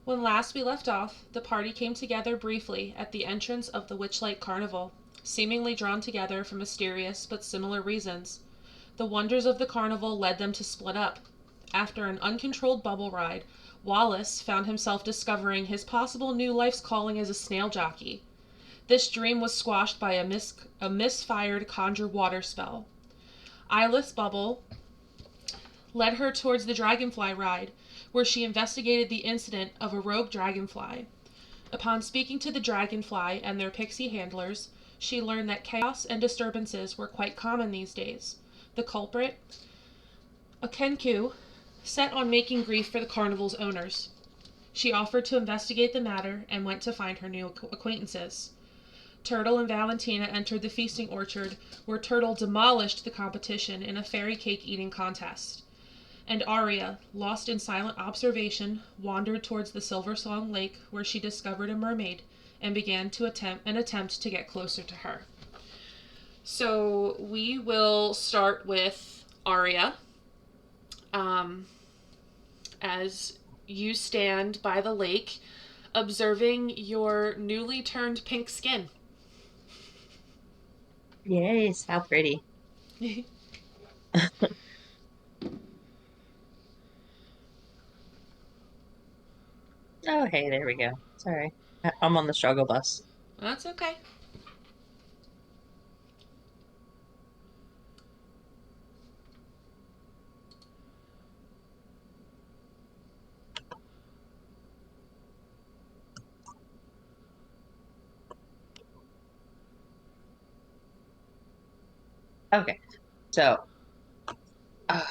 When last we left off, the party came together briefly at the entrance of the Witchlight Carnival, seemingly drawn together for mysterious but similar reasons. The wonders of the carnival led them to split up. After an uncontrolled bubble ride, Wallace found himself discovering his possible new life's calling as a snail jockey. This dream was squashed by a misfired conjure water spell. Eyeless Bubble led her towards the dragonfly ride, where she investigated the incident of a rogue dragonfly. Upon speaking to the dragonfly and their pixie handlers, she learned that chaos and disturbances were quite common these days. The culprit, a Kenku, set on making grief for the carnival's owners. She offered to investigate the matter and went to find her new acquaintances. Turtle and Valentina entered the feasting orchard, where Turtle demolished the competition in a fairy cake eating contest. And Aria, lost in silent observation, wandered towards the Silver Song Lake, where she discovered a mermaid and began to attempt to get closer to her. So we will start with Aria. As you stand by the lake, observing your newly turned pink skin. Yes, how pretty. Oh, hey, there we go. Sorry. I'm on the struggle bus. That's okay. Okay, so uh,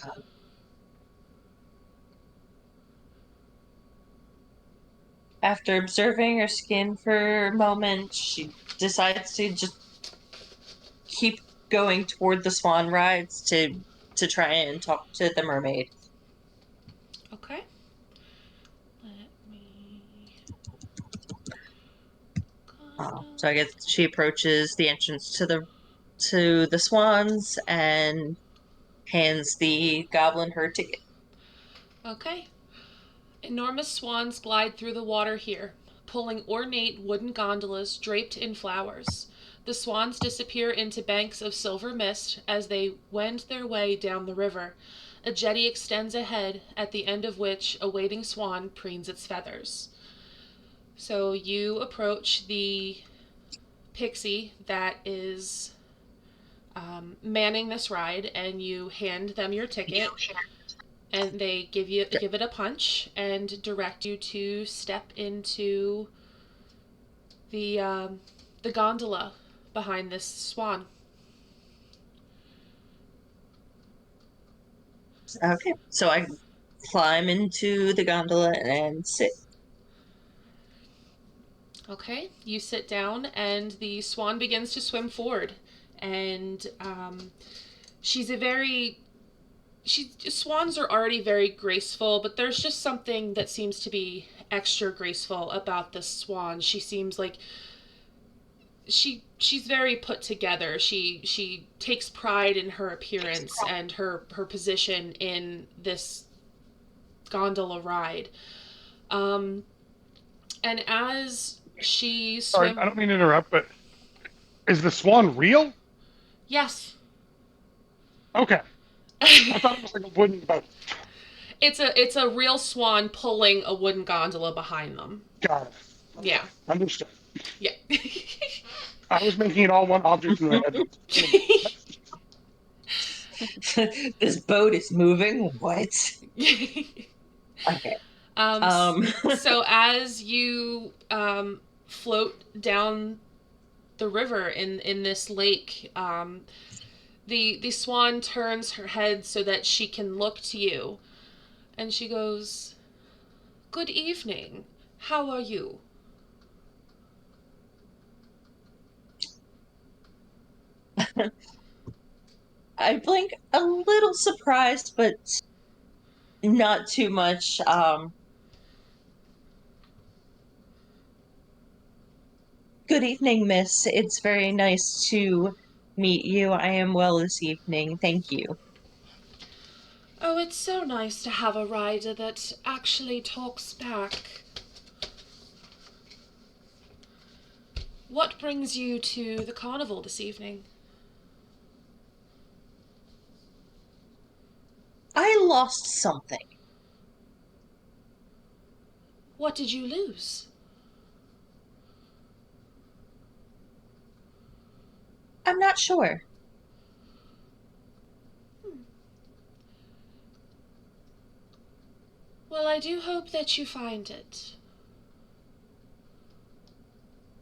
after observing her skin for a moment, she decides to just keep going toward the swan rides to try and talk to the mermaid. Okay. Let me. So I guess she approaches the entrance to the swans and hands the goblin her ticket. Okay. Enormous swans glide through the water here, pulling ornate wooden gondolas draped in flowers. The swans disappear into banks of silver mist as they wend their way down the river. A jetty extends ahead, at the end of which a waiting swan preens its feathers. So you approach the pixie that is manning this ride, and you hand them your ticket, and they give it a punch and direct you to step into the the gondola behind this swan. Okay, so I climb into the gondola and sit. Okay, you sit down, and the swan begins to swim forward, and she's a very swans are already very graceful, but there's just something that seems to be extra graceful about this swan. She seems like she's very put together. She takes pride in her appearance and her position in this gondola ride. Um, and as she Sorry, I swim, don't mean to interrupt, but is the swan real? yes, Okay. I thought it was like a wooden boat. it's a real swan pulling a wooden gondola behind them. Got it. Okay. Yeah, Understood. yeah. I was making it all one object in my head. This boat is moving. What? Okay. um, Um, so as you float down the river in this lake, the swan turns her head so that she can look to you, and she goes, "Good evening. How are you?" I blink a little surprised, but not too much. Good evening, miss. It's very nice to meet you. I am well this evening. Thank you. Oh, it's so nice to have a rider that actually talks back. What brings you to the carnival this evening? I lost something. What did you lose? I'm not sure. Well, I do hope that you find it.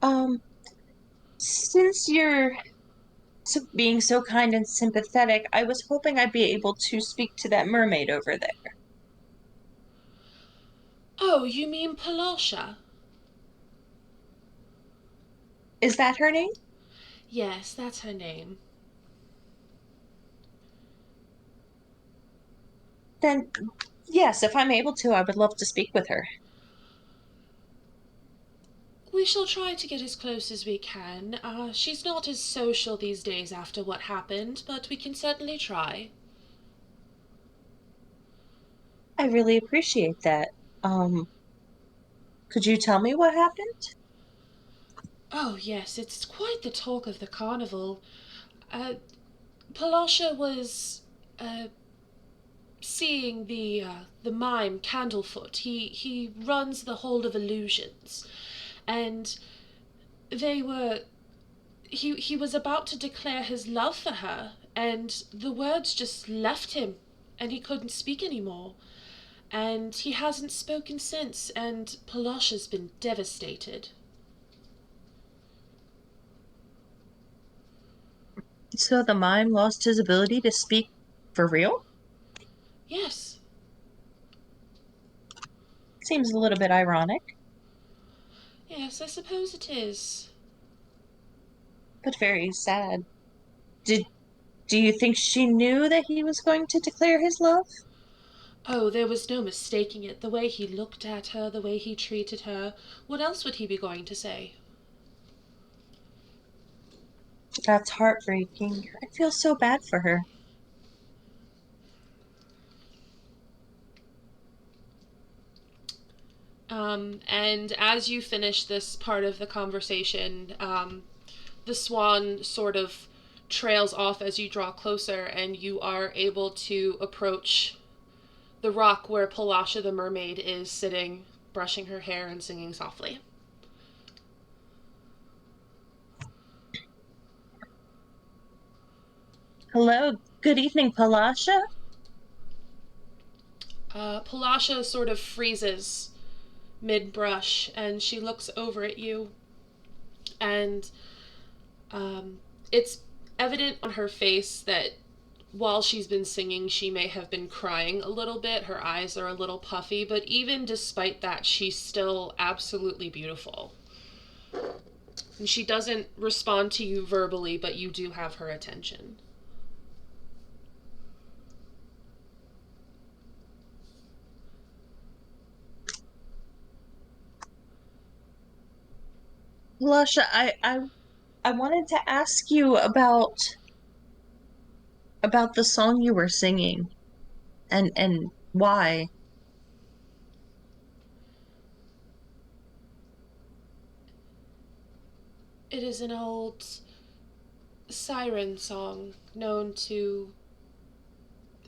Um, since you're being so kind and sympathetic, I was hoping I'd be able to speak to that mermaid over there. Oh, you mean Palosha? Is that her name? Yes, that's her name. Then, yes, if I'm able to, I would love to speak with her. We shall try to get as close as we can. She's not as social these days after what happened, but we can certainly try. I really appreciate that. Um, could you tell me what happened? Oh, yes, it's quite the talk of the carnival. Uh, Palosha was uh, seeing the mime Candlefoot. He runs the Hold of Illusions, and they were he was about to declare his love for her, and the words just left him, and he couldn't speak anymore. And he hasn't spoken since, and Palosha's been devastated. So the mime lost his ability to speak for real? Yes, Seems a little bit ironic, yes, I suppose it is. but very sad. Did do you think she knew that he was going to declare his love? Oh, there was no mistaking it. The way he looked at her, the way he treated her. What else would he be going to say? That's heartbreaking. I feel so bad for her. And as you finish this part of the conversation, the swan sort of trails off as you draw closer, and you are able to approach the rock where Palasha the mermaid is sitting, brushing her hair and singing softly. Hello, good evening, Palasha. Palasha sort of freezes mid brush, and she looks over at you, and um, it's evident on her face that while she's been singing, she may have been crying a little bit. Her eyes are a little puffy, but even despite that, she's still absolutely beautiful. And she doesn't respond to you verbally, but you do have her attention. Palasha, I wanted to ask you about the song you were singing and why. It is an old siren song known to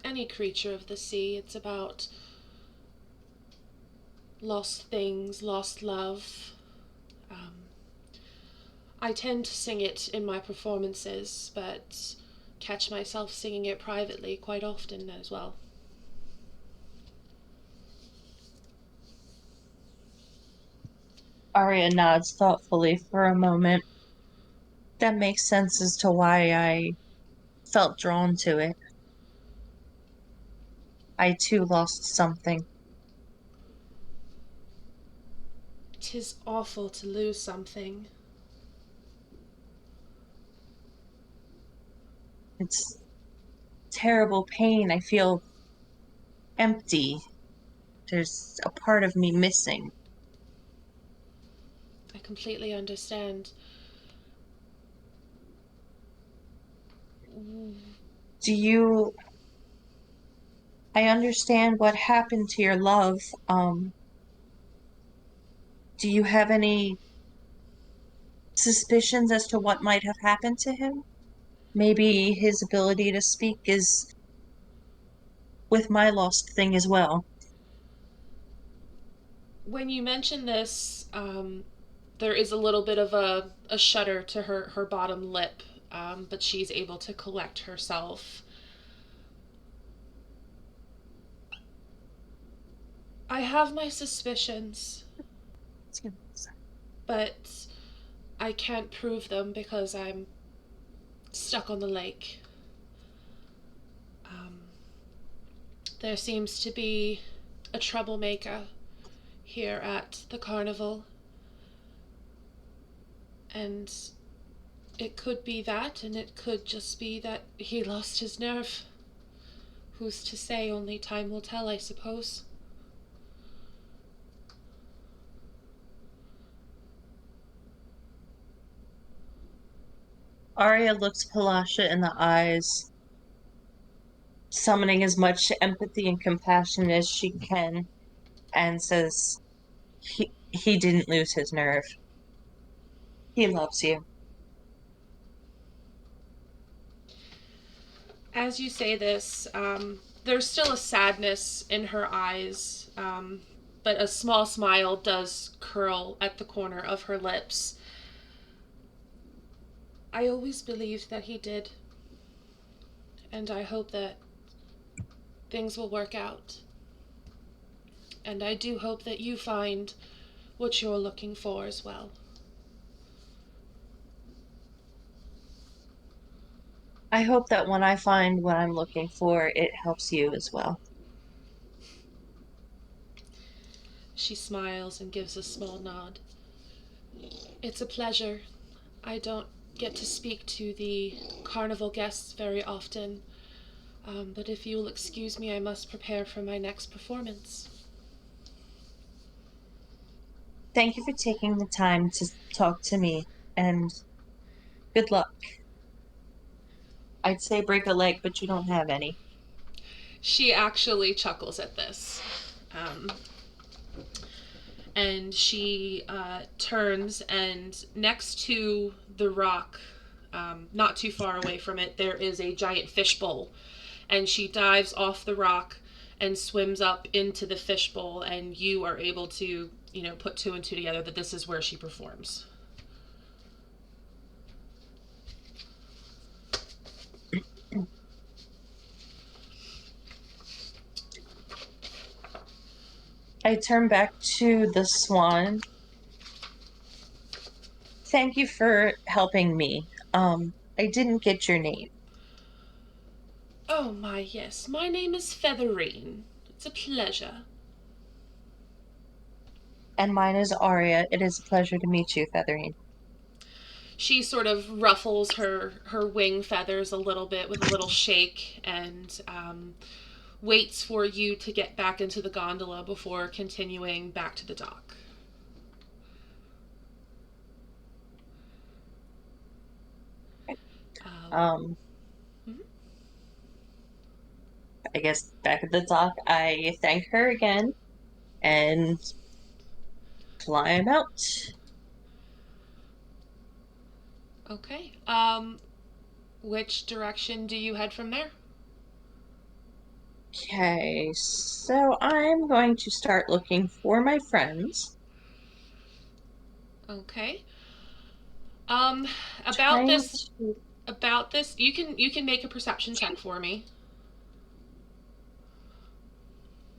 any creature of the sea. It's about lost things, lost love. Um, I tend to sing it in my performances, but catch myself singing it privately quite often as well. Arya nods thoughtfully for a moment. That makes sense as to why I felt drawn to it. I too lost something. 'Tis awful to lose something. It's terrible pain. I feel empty. There's a part of me missing. I completely understand. Do you I understand what happened to your love. Do you have any suspicions as to what might have happened to him. Maybe his ability to speak is with my lost thing as well. When you mention this, there is a little bit of a shudder to her bottom lip, but she's able to collect herself. I have my suspicions, but I can't prove them because I'm stuck on the lake. Um, there seems to be a troublemaker here at the carnival, and it could be that, and it could just be that he lost his nerve. Who's to say? Only time will tell, I suppose. Arya looks Palasha in the eyes, summoning as much empathy and compassion as she can, and says, he didn't lose his nerve. He loves you. As you say this, there's still a sadness in her eyes, but a small smile does curl at the corner of her lips. I always believed that he did, and I hope that things will work out. And I do hope that you find what you're looking for as well. I hope that when I find what I'm looking for, it helps you as well. She smiles and gives a small nod. It's a pleasure. I don't get to speak to the carnival guests very often, but if you will excuse me, I must prepare for my next performance. Thank you for taking the time to talk to me, and good luck. I'd say break a leg, but you don't have any. She actually chuckles at this. And she turns, and next to the rock, not too far away from it, there is a giant fishbowl. And she dives off the rock and swims up into the fishbowl, and you are able to, put two and two together that this is where she performs. I turn back to the swan. Thank you for helping me. I didn't get your name. Oh, my, yes. My name is Featherine. It's a pleasure. And mine is Arya. It is a pleasure to meet you, Featherine. She sort of ruffles her wing feathers a little bit with a little shake, and waits for you to get back into the gondola before continuing back to the dock. Um, Mhm. I guess back at the dock, I thank her again and fly him out. Okay. Which direction do you head from there? Okay, so I'm going to start looking for my friends. Okay. Um, about Trying this, to. you can make a perception check for me.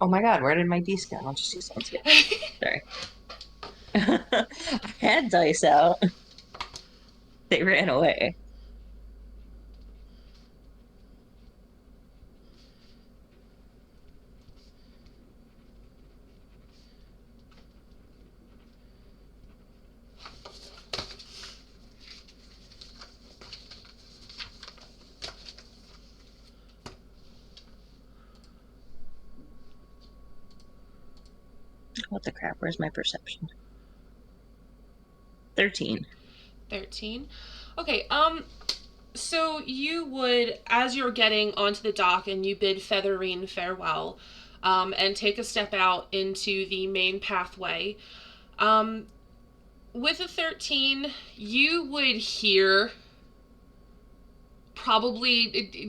Oh my god, where did my dice go? I'll just use one again. Sorry. I had dice out. They ran away. What the crap? Where's my perception? 13. 13. Okay. So you would, as you're getting onto the dock and you bid Featherine farewell, and take a step out into the main pathway, um, With a 13, you would hear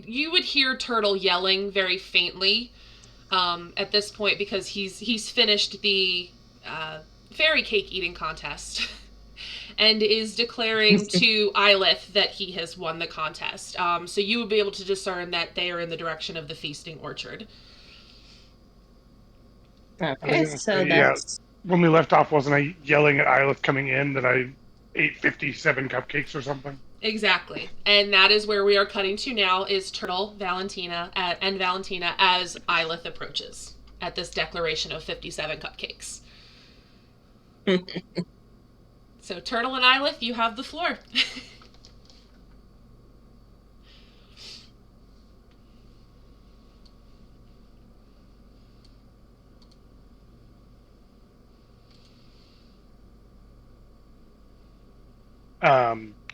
you would hear Turtle yelling very faintly at this point because he's finished the fairy cake eating contest and is declaring to Eilith that he has won the contest. So you would be able to discern that they are in the direction of the feasting orchard. Okay, so Yeah. that's When we left off, wasn't I yelling at Eilith coming in that I ate 57 cupcakes or something? Exactly. And that is where we are cutting to now is Turtle, Valentina, and Valentina as Eilith approaches at this declaration of 57 cupcakes. So Turtle and Eilith, you have the floor.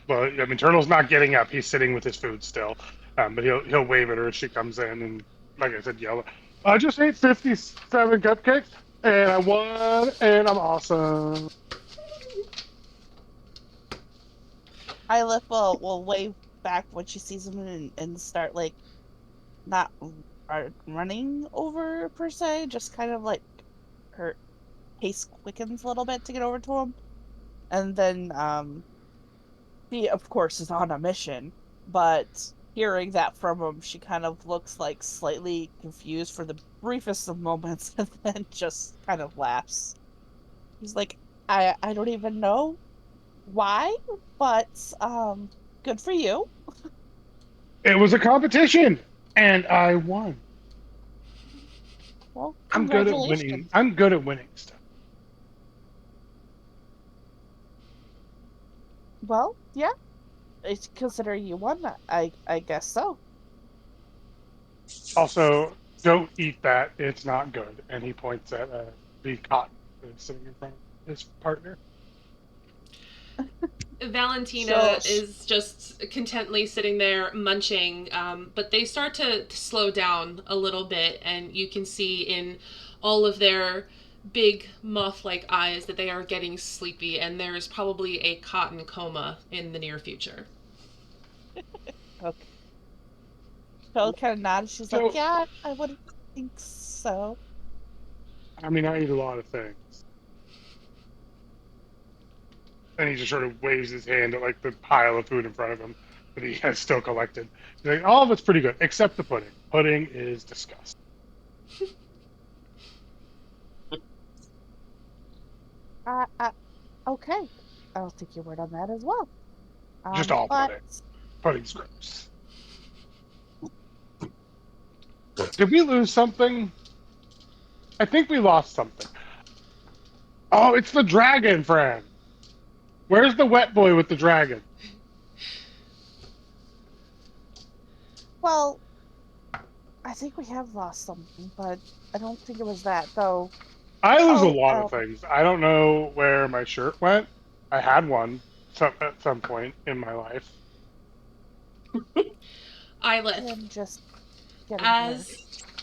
Well, I mean, Turtle's not getting up; he's sitting with his food still. But he'll wave at her as she comes in, and like I said, yell. I just ate 57 cupcakes, and I won, and I'm awesome. Eilith will wave back when she sees him and start like not running over per se, just kind of like her pace quickens a little bit to get over to him. And then he of course is on a mission, but hearing that from him, she kind of looks like slightly confused for the briefest of moments and then just kind of laughs. He's like, I don't even know why, but good for you. It was a competition, and I won. Well, I'm good at winning. congratulations. I'm good at winning stuff. Well, yeah, it's considering you won. I guess so. Also, don't eat that; it's not good. And he points at the cotton that's sitting in front of his partner. Valentina So is just contently sitting there munching, but they start to slow down a little bit, and you can see in all of their big moth-like eyes that they are getting sleepy, and there's probably a cotton coma in the near future. okay. Phil kind of nods. She's like, So, "Yeah, I would think so." I mean, I eat a lot of things. And he just sort of waves his hand at like the pile of food in front of him that he has still collected. He's like, all of it's pretty good, except the pudding. Pudding is disgusting. Uh, okay. I'll take your word on that as well. Just all But pudding. Pudding's gross. Did we lose something? I think we lost something. Oh, it's the dragon, friend. Where's the wet boy with the dragon? well, I think we have lost something, but I don't think it was that though. I lose a Oh, lot of things. I don't know where my shirt went. I had one at some point in my life. Eilith, I'm just getting there.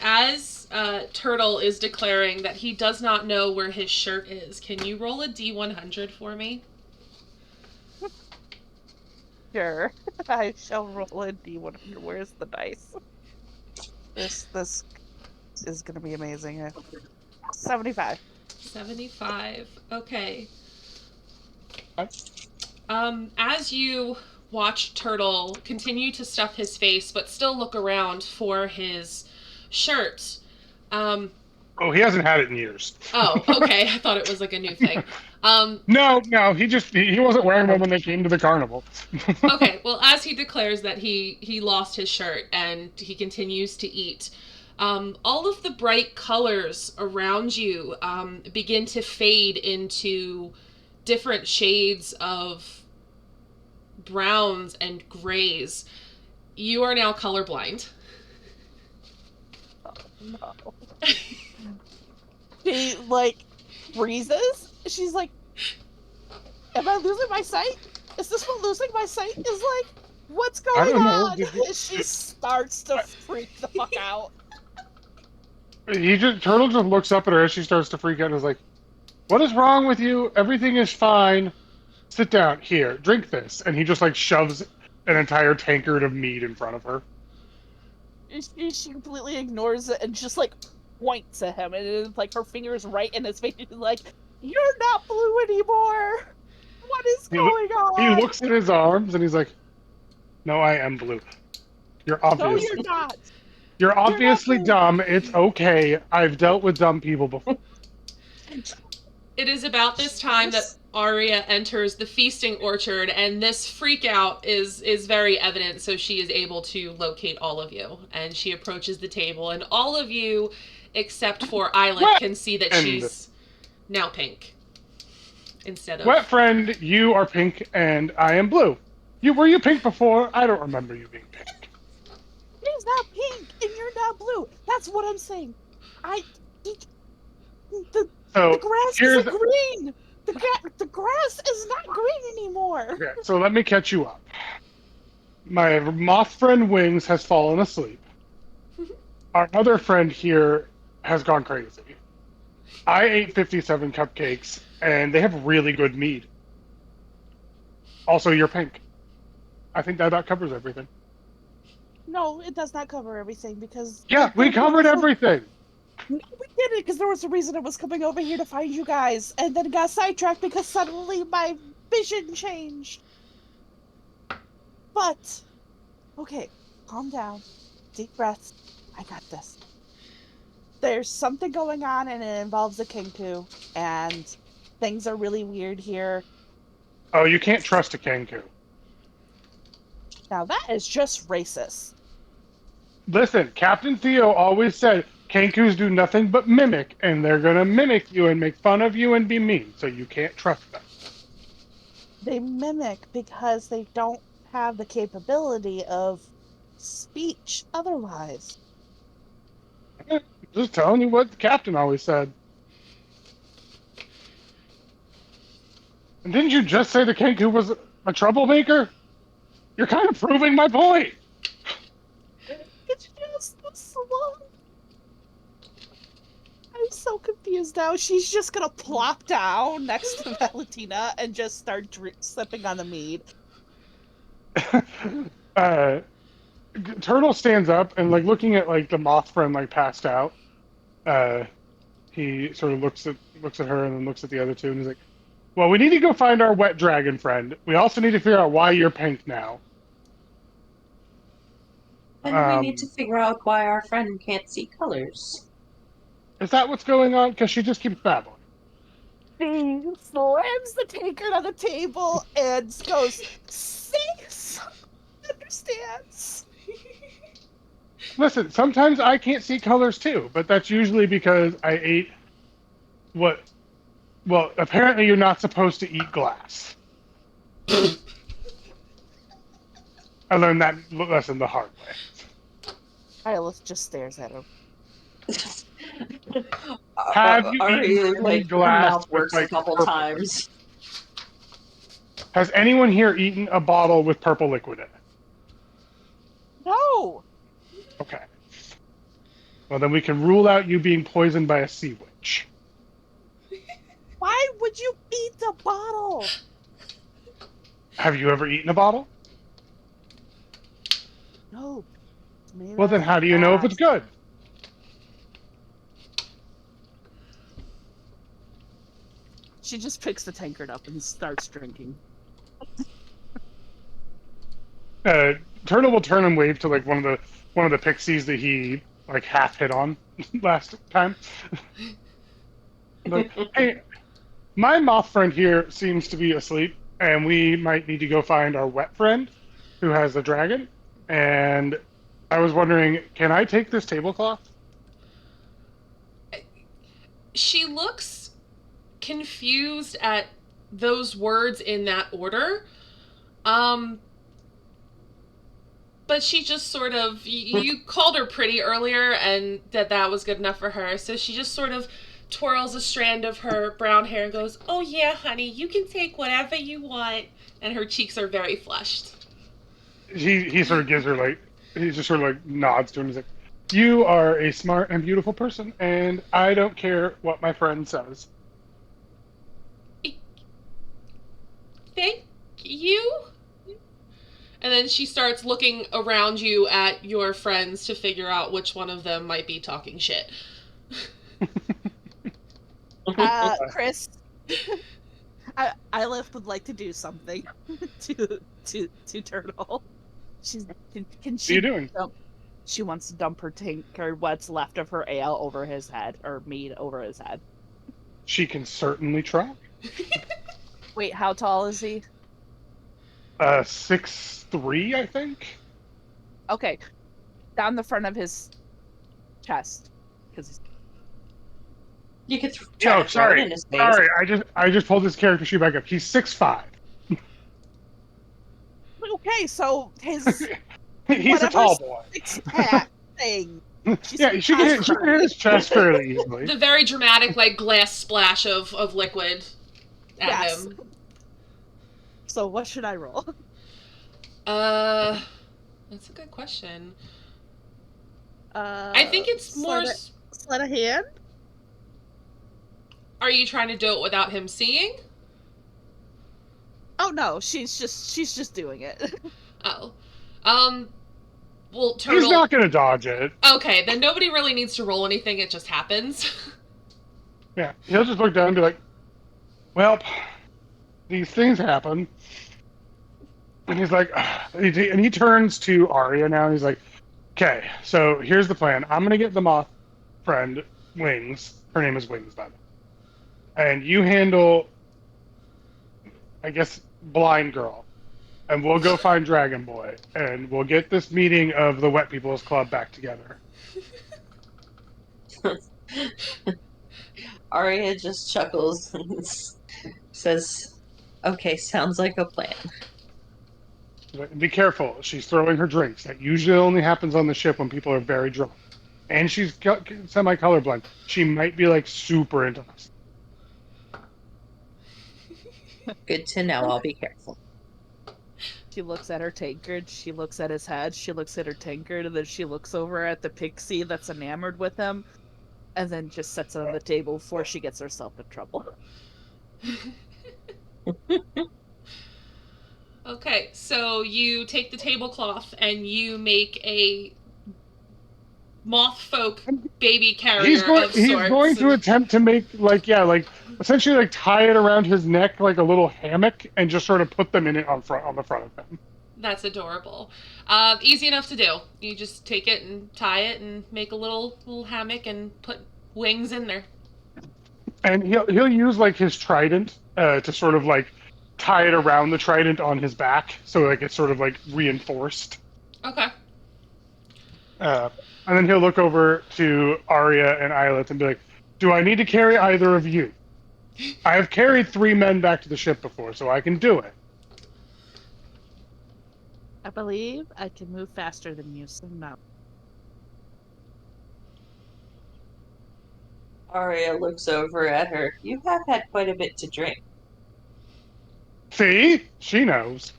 as Turtle is declaring that he does not know where his shirt is, can you roll a D100 for me? Sure. I shall roll a D100. Where's the dice? This is gonna be amazing. 75. 75. Okay. What? As you watch Turtle continue to stuff his face, but still look around for his shirt. Oh, he hasn't had it in years. Oh, okay. I thought it was like a new thing. No, he wasn't wearing one when they came to the carnival. Okay, well, as he declares that he lost his shirt and he continues to eat, all of the bright colors around you begin to fade into different shades of browns and grays. You are now colorblind. Oh, no. She like freezes. She's like, "Am I losing my sight? Is this what losing my sight is like? What's I going don't know. on?" She starts to freak the fuck out. Turtle just looks up at her as she starts to freak out and is like, "What is wrong with you? Everything is fine." sit down here, drink this, and he just like shoves an entire tankard of mead in front of her. She completely ignores it and just like points at him, and it's like her finger is right in his face. She's like, "You're not blue anymore. What is going He on? looks at his arms and he's like, "No, I am blue. You're No, obvious. you're not. You're You're not obviously blue." dumb. It's okay. I've dealt with dumb people before." It is about this time that Arya enters the feasting orchard, and this freak out is very evident, so she is able to locate all of you. And she approaches the table, and all of you, except for Islet, can see that she's now pink. Instead of... Wet friend, you are pink and I am blue. Were you pink before? I don't remember you being pink. He's not pink, and you're not blue. That's what I'm saying. The grass isn't green. The grass is not green anymore. Okay, so let me catch you up. My moth friend Wings has fallen asleep. Our other friend here has gone crazy. I ate 57 cupcakes, and they have really good mead. Also, you're pink. I think that about covers everything. No, it does not cover everything because... Yeah, we covered everything. No, we didn't, because there was a reason I was coming over here to find you guys, and then got sidetracked because suddenly my vision changed. But, okay, calm down. Deep breaths. I got this. There's something going on, and it involves a Kenku, and things are really weird here. Oh, you can't trust a Kenku. Now that is just racist. Listen, Captain Theo always said Kenkus do nothing but mimic, and they're gonna mimic you and make fun of you and be mean, so you can't trust them. They mimic because they don't have the capability of speech otherwise. Just telling you what the captain always said. And didn't you just say the Kenku was a troublemaker? You're kind of proving my point. It's just the slum. I'm so confused now. She's just gonna plop down next to Valentina and just start sipping on the mead. Turtle stands up and, like, looking at, like, the moth friend, like, passed out. He sort of looks at her and then looks at the other two and he's like, "Well, we need to go find our wet dragon friend. We also need to figure out why you're pink now. And we need to figure out why our friend can't see colors." Is that what's going on? Because she just keeps babbling. She slams the tankard on the table and goes, "See? Understands." Listen, sometimes I can't see colors too, but that's usually because I ate what... Well, apparently you're not supposed to eat glass. I learned that lesson the hard way. Iris just stares at him. Have you Ari, eaten like, her glass mouth works with, a couple purple? times. Has anyone here eaten a bottle with purple liquid in it? No! Okay. Well, then we can rule out you being poisoned by a sea witch. Why would you eat the bottle? Have you ever eaten a bottle? No. Well, then how do you know if it's good? She just picks the tankard up and starts drinking. Turtle will turn and wave to, like, one of the pixies that he, like, half hit on last time. Like, hey, my moth friend here seems to be asleep, and we might need to go find our wet friend who has a dragon. And I was wondering, can I take this tablecloth? She looks confused at those words in that order. But she just sort of, you called her pretty earlier and that was good enough for her. So she just sort of twirls a strand of her brown hair and goes, "Oh yeah, honey, you can take whatever you want." And her cheeks are very flushed. He sort of gives her, like, he just sort of, like, nods to her and he's like, "You are a smart and beautiful person, and I don't care what my friend says." Thank you. And then she starts looking around you at your friends to figure out which one of them might be talking shit. Chris, Ilith would like to do something to Turtle. Can What are she you doing? She wants to dump her tank or what's left of her ale over his head, or mead over his head. She can certainly try. Wait, how tall is he? 6'3", I think. Okay, down the front of his chest, because You could try to throw it in his face. Sorry. I just pulled his character sheet back up. He's 6'5". okay, so his He's a tall boy. six-pack thing. Yeah, she can hit his chest fairly easily. The very dramatic, like, glass splash of liquid at him. So what should I roll? That's a good question. I think it's more... Sleight of hand? Are you trying to do it without him seeing? Oh no, she's just doing it. Oh. Well, Turtle... He's not gonna dodge it. Okay, then nobody really needs to roll anything, it just happens. Yeah, he'll just look down and be like, well, these things happen. And he's like, and he turns to Arya now, and he's like, okay, so here's the plan. I'm gonna get the moth friend, Wings. Her name is Wings, by the way. And you handle, I guess, Blind Girl. And we'll go find Dragon Boy. And we'll get this meeting of the Wet People's Club back together. Arya just chuckles and says, okay, sounds like a plan. Be careful. She's throwing her drinks. That usually only happens on the ship when people are very drunk. And she's semi-colorblind. She might be, like, super into us. Good to know. I'll be careful. She looks at her tankard, she looks at his head, she looks at her tankard, and then she looks over at the pixie that's enamored with him, and then just sets it on the table before she gets herself in trouble. Okay, so you take the tablecloth and you make a moth folk baby carrier He's of sorts. going to attempt to make, essentially, tie it around his neck like a little hammock and just sort of put them in it on the front of him. That's adorable. Easy enough to do. You just take it and tie it and make a little hammock and put Wings in there. And he'll use, his trident to sort of, tie it around the trident on his back, so, it's sort of, reinforced. Okay. And then he'll look over to Arya and Islet and be like, do I need to carry either of you? I have carried 3 men back to the ship before, so I can do it. I believe I can move faster than you, so no. Arya looks over at her. You have had quite a bit to drink. See? She knows.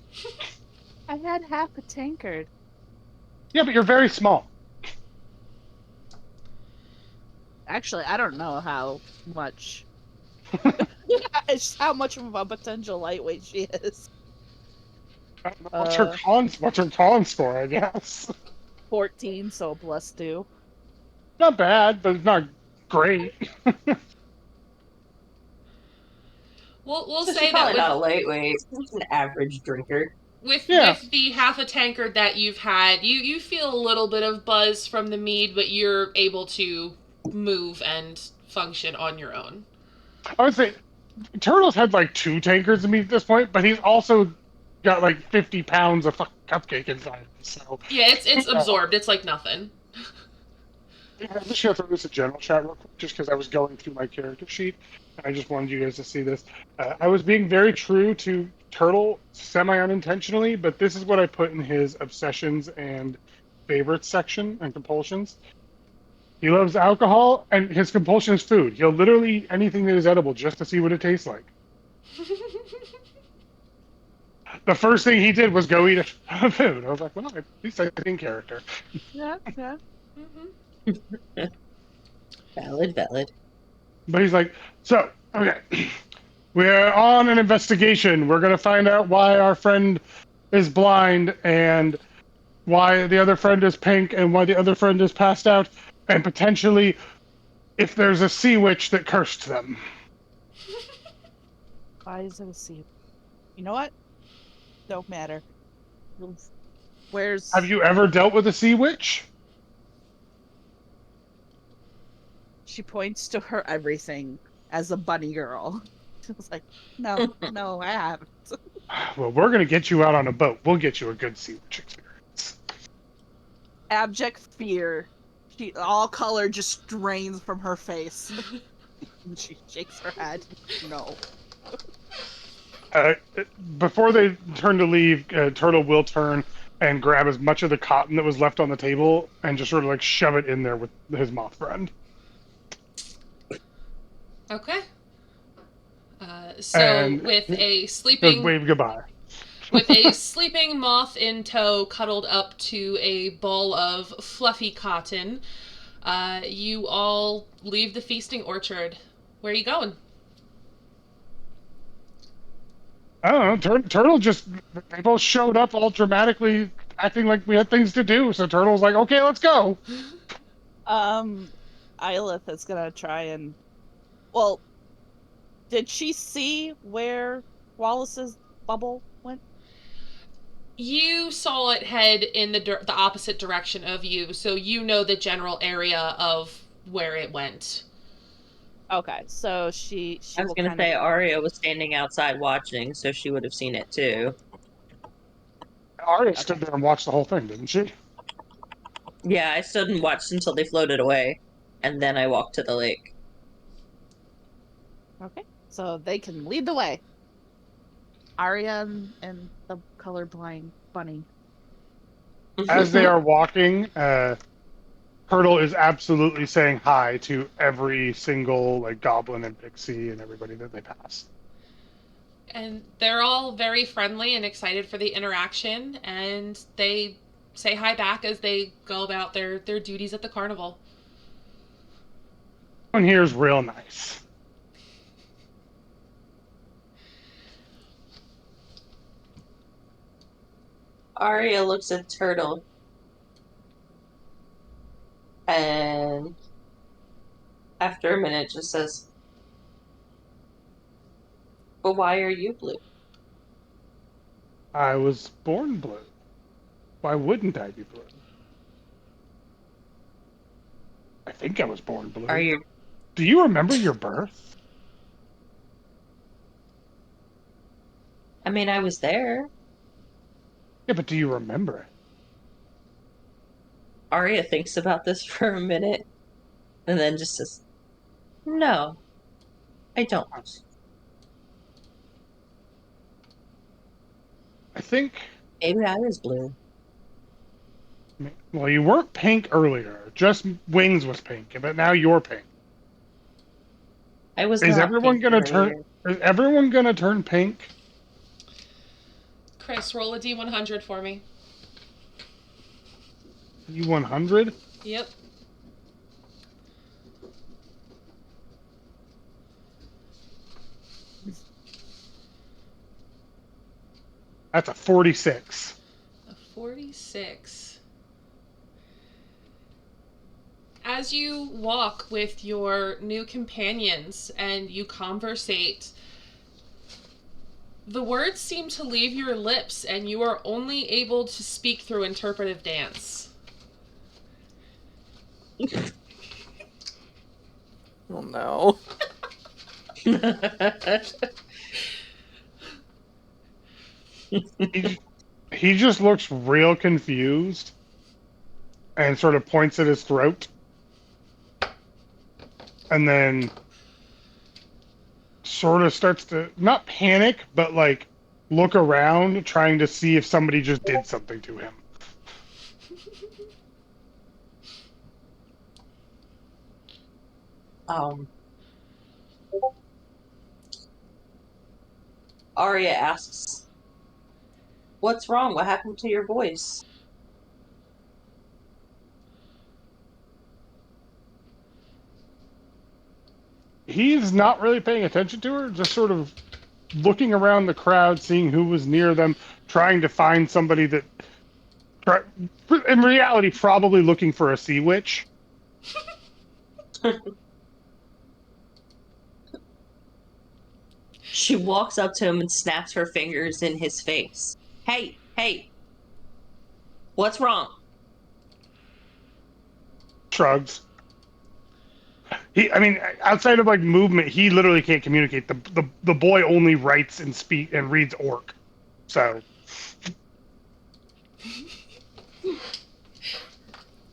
I had half a tankard. Yeah, but you're very small. Actually, I don't know how much how much of a potential lightweight she is. What's her con score, I guess? 14, so +2. Not bad, but it's not great. We'll So say she's that probably not a lightweight. She's an average drinker. with Yeah. the half a tankard that you've had, you feel a little bit of buzz from the mead, but you're able to move and function on your own. I would say Turtle's had 2 tankards of meat at this point, but he's also got 50 pounds of fucking cupcake inside him, so... Yeah, it's absorbed. It's like nothing. I'm just going to throw this in general chat real quick, just because I was going through my character sheet, and I just wanted you guys to see this. I was being very true to Turtle, semi-unintentionally, but this is what I put in his obsessions and favorites section and compulsions. He loves alcohol, and his compulsion is food. He'll literally eat anything that is edible just to see what it tastes like. The first thing he did was go eat a food. I was like, well, at least I think character. Yeah. Valid. But he's like, so, okay. We're on an investigation. We're going to find out why our friend is blind and why the other friend is pink and why the other friend is passed out, and potentially if there's a sea witch that cursed them. Why is it a sea? You know what? Don't matter. Where's Have you ever dealt with a sea witch? she points to her everything as a bunny girl. She was like, no, no, I haven't. Well, we're going to get you out on a boat. We'll get you a good sea witch experience. Abject fear. She all color just drains from her face. And she shakes her head. No. Uh, Before they turn to leave, Turtle will turn and grab as much of the cotton that was left on the table and just sort of like shove it in there with his moth friend. Okay. So And with a just sleeping wave goodbye. with a sleeping moth in tow, cuddled up to a ball of fluffy cotton, you all leave the feasting orchard. Where are you going? I don't know. Turtle just, they both showed up all dramatically acting like we had things to do. So Turtle's like, okay, let's go. Ilith is gonna try and well, did she see where Wallace's bubble went? You saw it head in the opposite direction of you, so you know the general area of where it went. Okay, so she I was will gonna kind of say Arya was standing outside watching, so she would have seen it too. Arya stood there and watched the whole thing, didn't she? Yeah, I stood and watched until they floated away, and then I walked to the lake. okay, so they can lead the way. Arya and the colorblind bunny. As they are walking, Turtle is absolutely saying hi to every single like goblin and pixie and everybody that they pass. And they're all very friendly and excited for the interaction, and they say hi back as they go about their duties at the carnival. Everyone here is real nice. Arya looks at Turtle and after a minute just says, "But why are you blue?" I was born blue. Why wouldn't I be blue? I think I was born Are blue. you Do you remember your birth? I mean, I was there. Yeah, but do you remember it? Arya thinks about this for a minute and then just says, "No, I don't." I think. Maybe I was blue. Well, you weren't pink earlier. Just Wings was pink, but now you're pink. I was Is not everyone pink gonna turn? earlier. Is everyone gonna turn pink? Chris, roll a D100 for me. You 100? Yep. That's a 46. A 46. As you walk with your new companions and you conversate, the words seem to leave your lips and you are only able to speak through interpretive dance. Oh no. He just looks real confused and sort of points at his throat. And then sort of starts to not panic, but like look around, trying to see if somebody just did something to him. um, Arya asks, "What's wrong? What happened to your voice?" he's not really paying attention to her, just sort of looking around the crowd, seeing who was near them, trying to find somebody that, in reality, probably looking for a sea witch. She walks up to him and snaps her fingers in his face. Hey, hey, what's wrong? Shrugs. I mean, outside of like movement, he literally can't communicate. The boy only writes and speak and reads orc. So.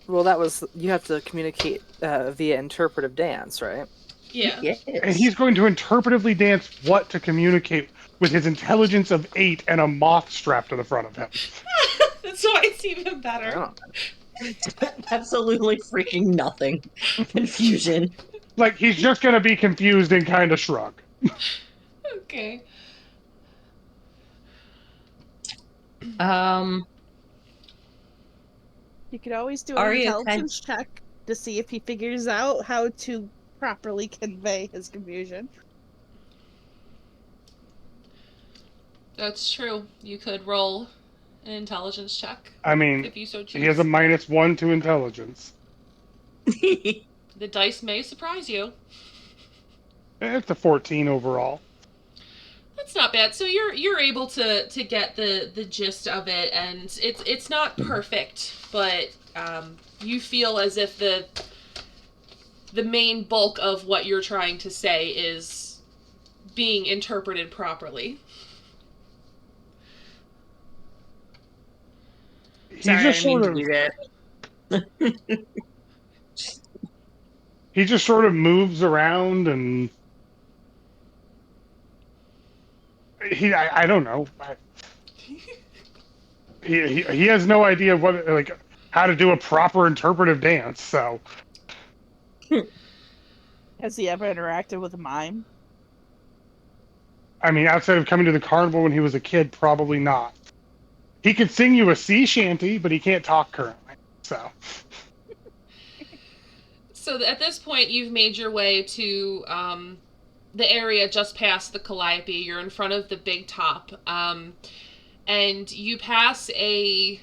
Well, that was you have to communicate via interpretive dance, right? Yeah. Yes. And he's going to interpretively dance what to communicate with his intelligence of 8 and a moth strapped to the front of him. That's why it's even better. Oh. Absolutely freaking nothing. Confusion. Like, he's just going to be confused and kind of shrug. Okay. You could always do an Arya intelligence check to see if he figures out how to properly convey his confusion. That's true. You could roll an intelligence check I mean, if you so choose. he has a -1 to intelligence. The dice may surprise you. It's a 14 overall. That's not bad. So you're able to get the gist of it, and it's not perfect, but you feel as if the main bulk of what you're trying to say is being interpreted properly. Sorry, He just I didn't mean sort to of do that. he just sort of moves around, and I don't know. He has no idea what, like, how to do a proper interpretive dance. So Has he ever interacted with a mime? I mean, outside of coming to the carnival when he was a kid, probably not. He could sing you a sea shanty, but he can't talk currently. So At this point, you've made your way to the area just past the Calliope. You're in front of the big top, and you pass a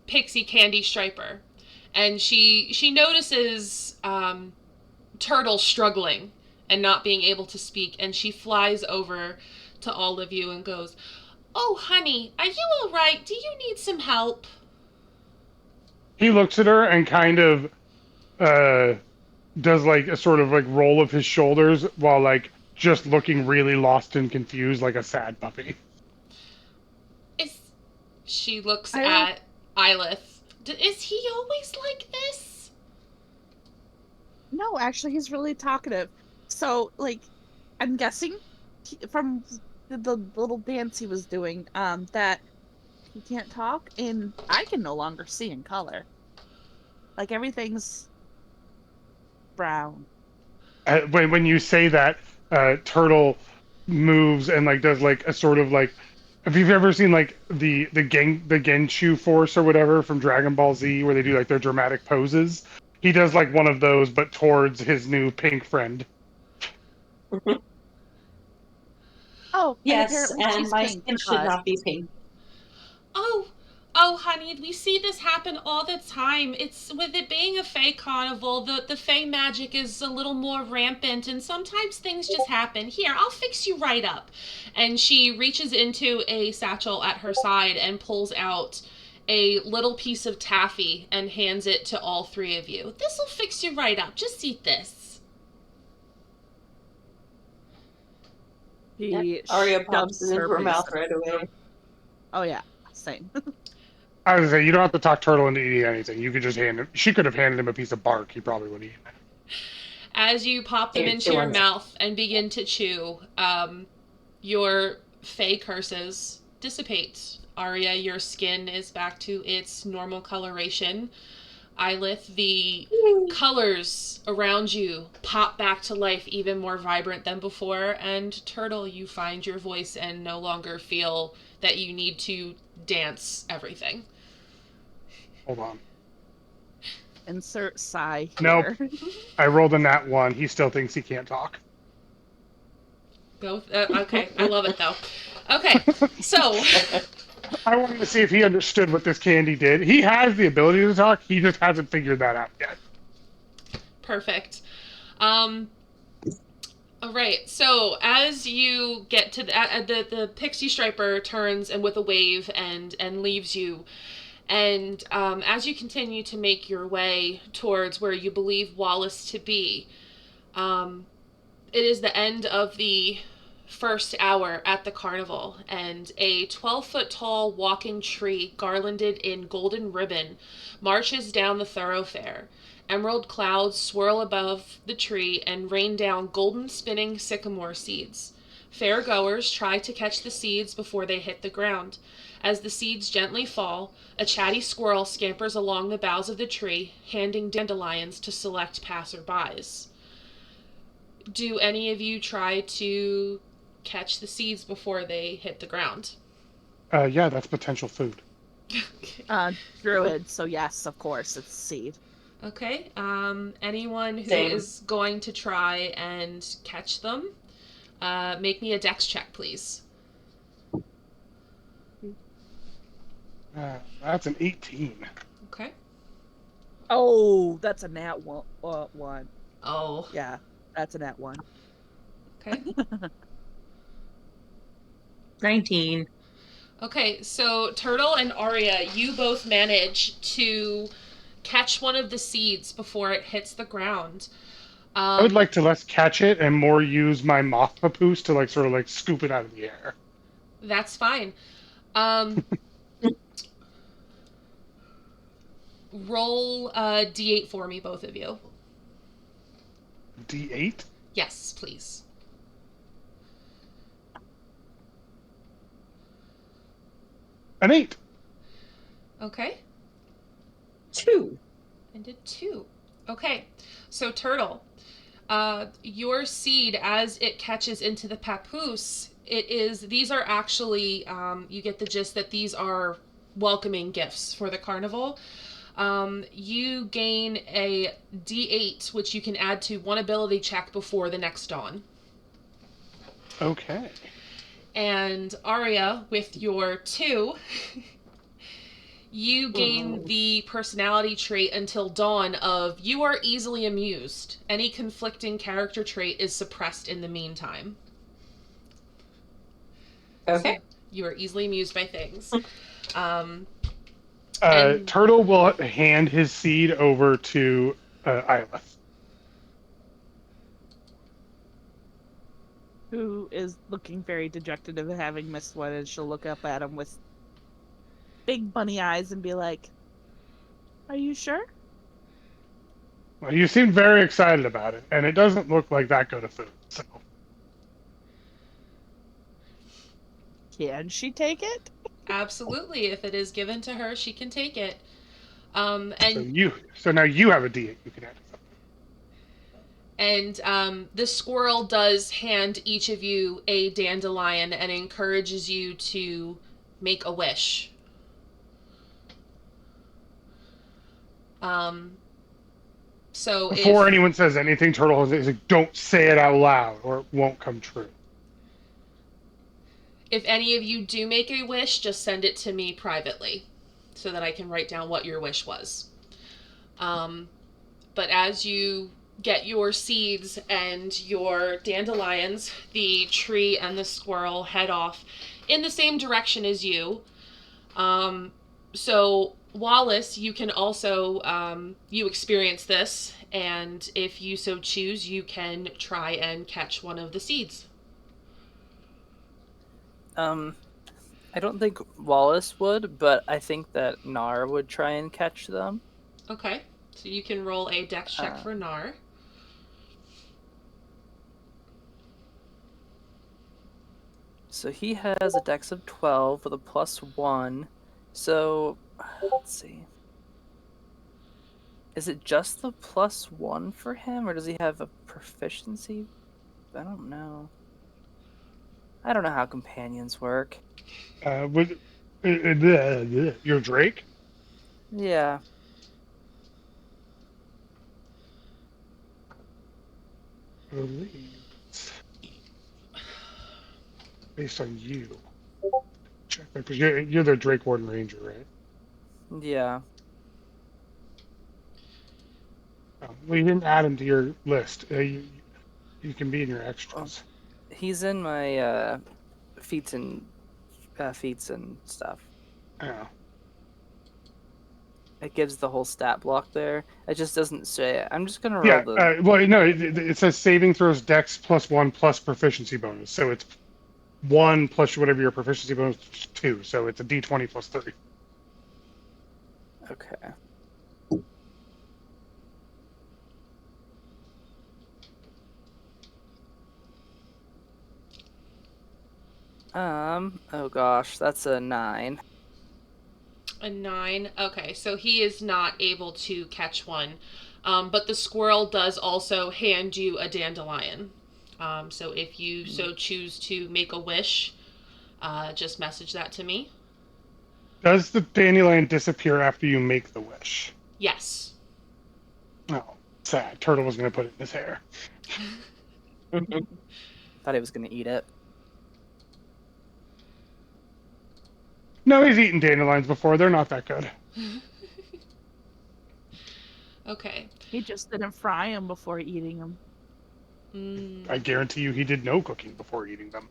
pixie candy striper, and she notices Turtle struggling and not being able to speak, and she flies over to all of you and goes, "Oh, honey, are you all right? Do you need some help?" he looks at her and kind of does like a sort of like roll of his shoulders while like just looking really lost and confused, like a sad puppy. She looks at Eilith. Is he always like this? No, actually, he's really talkative. So, like, I'm guessing from the little dance he was doing, that he can't talk, and I can no longer see in color. Like, everything's brown. When you say that, Turtle moves and like does like a sort of like. If you've ever seen like the Genshu Force or whatever from Dragon Ball Z, where they do like their dramatic poses, he does like one of those, but towards his new pink friend. Oh, Yes, apparently and she's my pink. skin should not be pink. Oh, honey, we see this happen all the time. It's with it being a Fae carnival, the Fae magic is a little more rampant, and sometimes things just happen. Here, I'll fix you right up. And she reaches into a satchel at her side and pulls out a little piece of taffy and hands it to all three of you. This'll fix you right up. Just eat this. Arya pops shoves it into her face mouth in right away. Oh, yeah, same. I was gonna say, you don't have to talk Turtle into eating anything. You could just hand him. She could have handed him a piece of bark. He probably would eat it. As you pop them into your mouth and begin to chew, your Fae curses dissipate. Arya, your skin is back to its normal coloration. Eilith, the colors around you pop back to life even more vibrant than before. And Turtle, you find your voice and no longer feel that you need to dance everything. Hold on. Insert sigh Nope. here. I rolled a nat 1. He still thinks he can't talk. Both. Okay, I love it though. Okay, so I wanted to see if he understood what this candy did. He has the ability to talk. He just hasn't figured that out yet. perfect. All right. So as you get to the pixie striper turns and with a wave and leaves you, and as you continue to make your way towards where you believe Wallace to be, it is the end of the first hour at the carnival, and a 12-foot tall walking tree garlanded in golden ribbon marches down the thoroughfare. Emerald clouds swirl above the tree and rain down golden spinning sycamore seeds. Fair goers try to catch the seeds before they hit the ground. As the seeds gently fall, a chatty squirrel scampers along the boughs of the tree, handing dandelions to select passerbys. Do any of you try to catch the seeds before they hit the ground? Yeah, that's potential food. Druid, so yes, of course, it's seed. Okay. Anyone who Same. is going to try and catch them, make me a dex check, please. That's an 18. Okay. Oh, that's a nat one. Oh. Yeah, that's a nat one. Okay. 19. Okay, so Turtle and Arya, you both manage to catch one of the seeds before it hits the ground. I would like to less catch it and more use my moth papoose to sort of scoop it out of the air. That's fine. Roll d8 for me, both of you. D8? Yes, please. An 8. Okay. 2. And a 2. Okay. So, Turtle, your seed, as it catches into the papoose, these are actually, you get the gist that these are welcoming gifts for the carnival. You gain a d8, which you can add to one ability check before the next dawn. Okay. And Arya, with your 2, you gain the personality trait until dawn of you are easily amused. Any conflicting character trait is suppressed in the meantime. Okay. So you are easily amused by things. And- Turtle will hand his seed over to Isla. Who is looking very dejected of having missed one, and she'll look up at him with big bunny eyes and be like, "Are you sure?" Well, you seem very excited about it, and it doesn't look like that good of food. So Can she take it? Absolutely. If it is given to her, she can take it. so And now you have a D8 you can add to something. the squirrel does hand each of you a dandelion and encourages you to make a wish. So Before if anyone says anything, Turtle is like, "Don't say it out loud, or it won't come true." any of you do make a wish, just send it to me privately so that I can write down what your wish was. But as you get your seeds and your dandelions, the tree and the squirrel head off in the same direction as you. So Wallace, you can also you experience this, and if you so choose, you can try and catch one of the seeds. I don't think Wallace would, but I think that Nar would try and catch them. Okay, so you can roll a dex check for Nar. So he has a dex of 12 with a +1. So, let's see. Is it just the +1 for him, or does he have a proficiency? I don't know. I don't know how companions work. With your Drake? Yeah. believe based on you. Check that because you're the Drake Warden Ranger, right? Yeah. Well, you didn't add him to your list. You can be in your extras. He's in my feats and stuff. Oh. It gives the whole stat block there. It just doesn't say it. I'm just gonna roll Yeah. the. Well, no, it says saving throws Dex +1 plus proficiency bonus, so it's 1 plus whatever your proficiency bonus is 2, so it's a D20 plus 3. Okay. Oh gosh, that's a 9. A 9. Okay, so he is not able to catch one. But the squirrel does also hand you a dandelion. So if you so choose to make a wish, just message that to me. Does the dandelion disappear after you make the wish? Yes. Oh, sad. Turtle was going to put it in his hair. Thought he was gonna eat it. No, he's eaten dandelions before. They're not that good. Okay. He just didn't fry them before eating them. I guarantee you he did no cooking before eating them.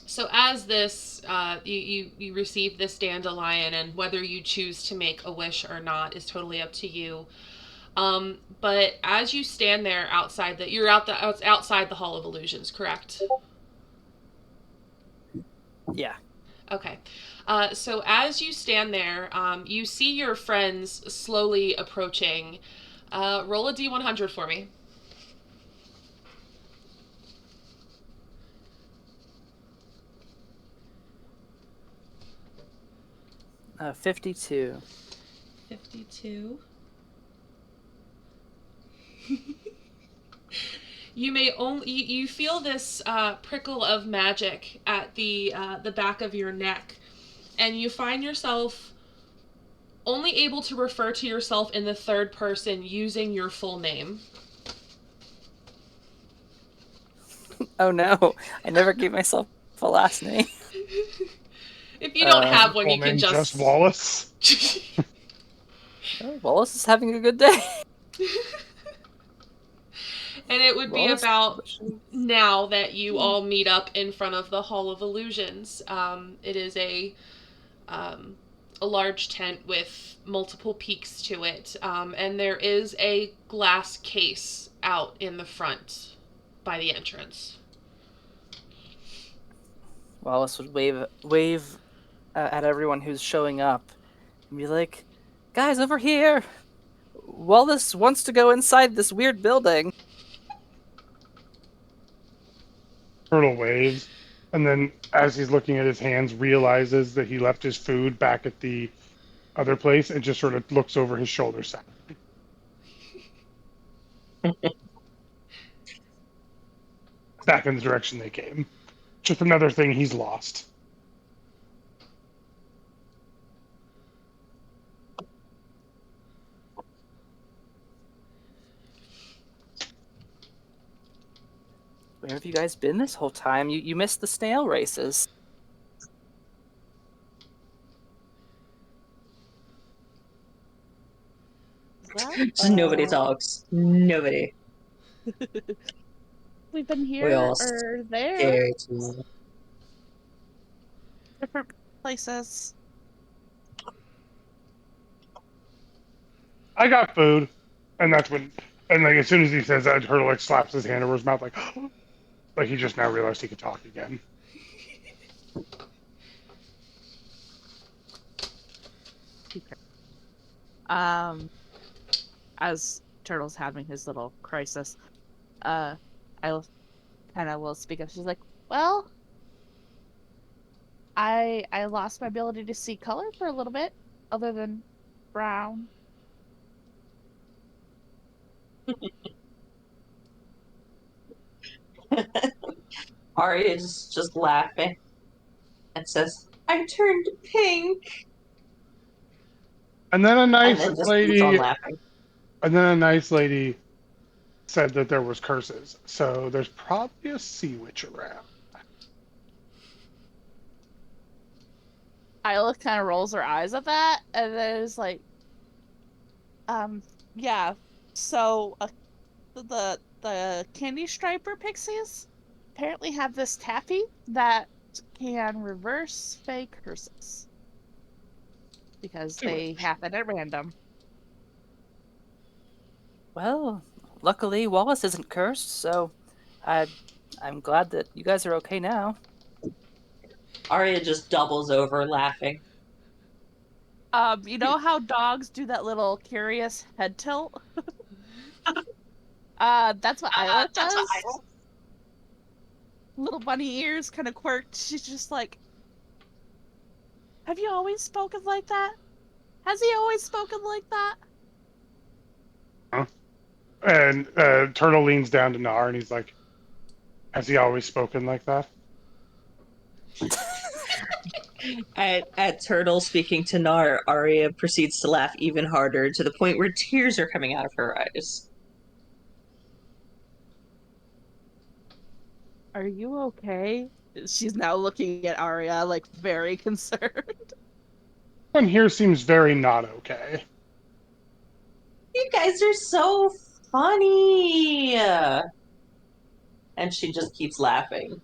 So as this, you receive this dandelion, and whether you choose to make a wish or not is totally up to you. But as you stand there outside you're outside the Hall of Illusions, correct? Yeah. Okay. So as you stand there, you see your friends slowly approaching. Roll a D100 for me. 52. 52. You feel this prickle of magic at the back of your neck, and you find yourself only able to refer to yourself in the third person using your full name. Oh no! I never gave myself a last name. If you don't have one, Full you can name just Wallace. Oh, Wallace is having a good day. And it would be Wallace about wishes. now that you all meet up in front of the Hall of Illusions. It is a large tent with multiple peaks to it, and there is a glass case out in the front by the entrance. Wallace would wave at everyone who's showing up and be like, "Guys, over here! Wallace wants to go inside this weird building." Turtle waves, and then as he's looking at his hands, realizes that he left his food back at the other place and just sort of looks over his shoulder back in the direction they came. Just another thing he's lost. Where have you guys been this whole time? You missed the snail races. Just nobody talks. Nobody. We've been We here all or there, stare to different places. I got food, and that's when, and like as soon as he says that, Turtle like slaps his hand over his mouth, like he just now realized he could talk again. As Turtle's having his little crisis, I kind of will speak up. She's like, "Well, I lost my ability to see color for a little bit, other than brown." Ari is just laughing and says, I turned pink. And then a And nice then just keeps on lady, laughing. And then a nice lady said that there was curses. So there's probably a sea witch around. Isla kind of rolls her eyes at that, and then is like, yeah. So the candy striper pixies apparently have this taffy that can reverse fake curses because Sea they witch. happen at random. Well, luckily Wallace isn't cursed, so I'm glad that you guys are okay now. Arya just doubles over laughing. You know how dogs do that little curious head tilt? That's what Isla does. Little bunny ears kind of quirked. She's just like, have you always spoken like that? Has he always spoken like that? Huh? And Turtle leans down to Nar and he's like, has he always spoken like that? At Turtle speaking to Nar, Arya proceeds to laugh even harder to the point where tears are coming out of her eyes. Are you okay? She's now looking at Arya like very concerned. Everyone here seems very not okay. You guys are so funny. And she just keeps laughing.